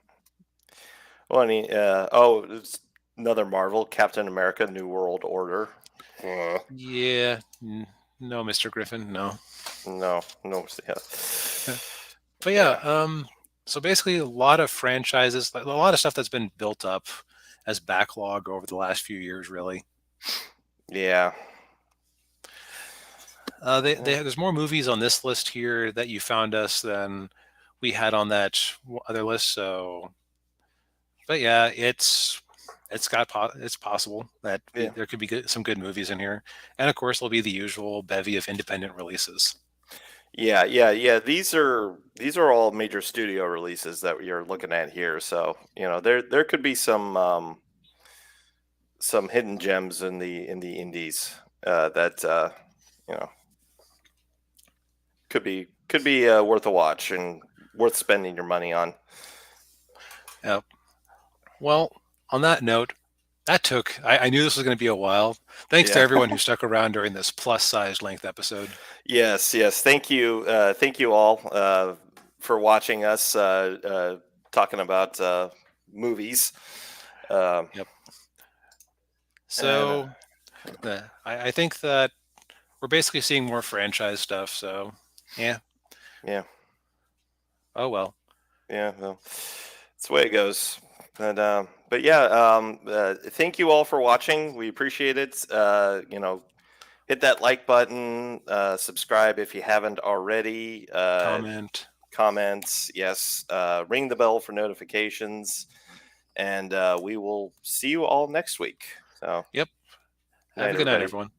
Well, I mean, it's another Marvel, Captain America: New World Order. yeah, no, Mr. Griffin, no. No, no, yeah, But yeah, yeah, so basically a lot of franchises, a lot of stuff that's been built up as backlog over the last few years, really. yeah. There's more movies on this list here that you found us than we had on that other list. So, but yeah, it's possible that Yeah. there could be some good movies in here, and of course there'll be the usual bevy of independent releases. Yeah. These are all major studio releases that you're looking at here. So there could be some hidden gems in the indies that you know could be worth a watch and worth spending your money on. Yep. Well, on that note, I knew this was going to be a while. Thanks to Yeah. everyone who stuck around during this plus size length episode. Yes. Thank you all for watching us talking about movies. Um, Yep. and So I think that we're basically seeing more franchise stuff. So yeah. yeah, Oh well. Yeah, well, it's the way it goes. But yeah, thank you all for watching. We appreciate it. Hit that like button, subscribe if you haven't already. Comment. Comments, yes. Ring the bell for notifications, and we will see you all next week. So, Yep. good Have night, a good night, everybody. everyone.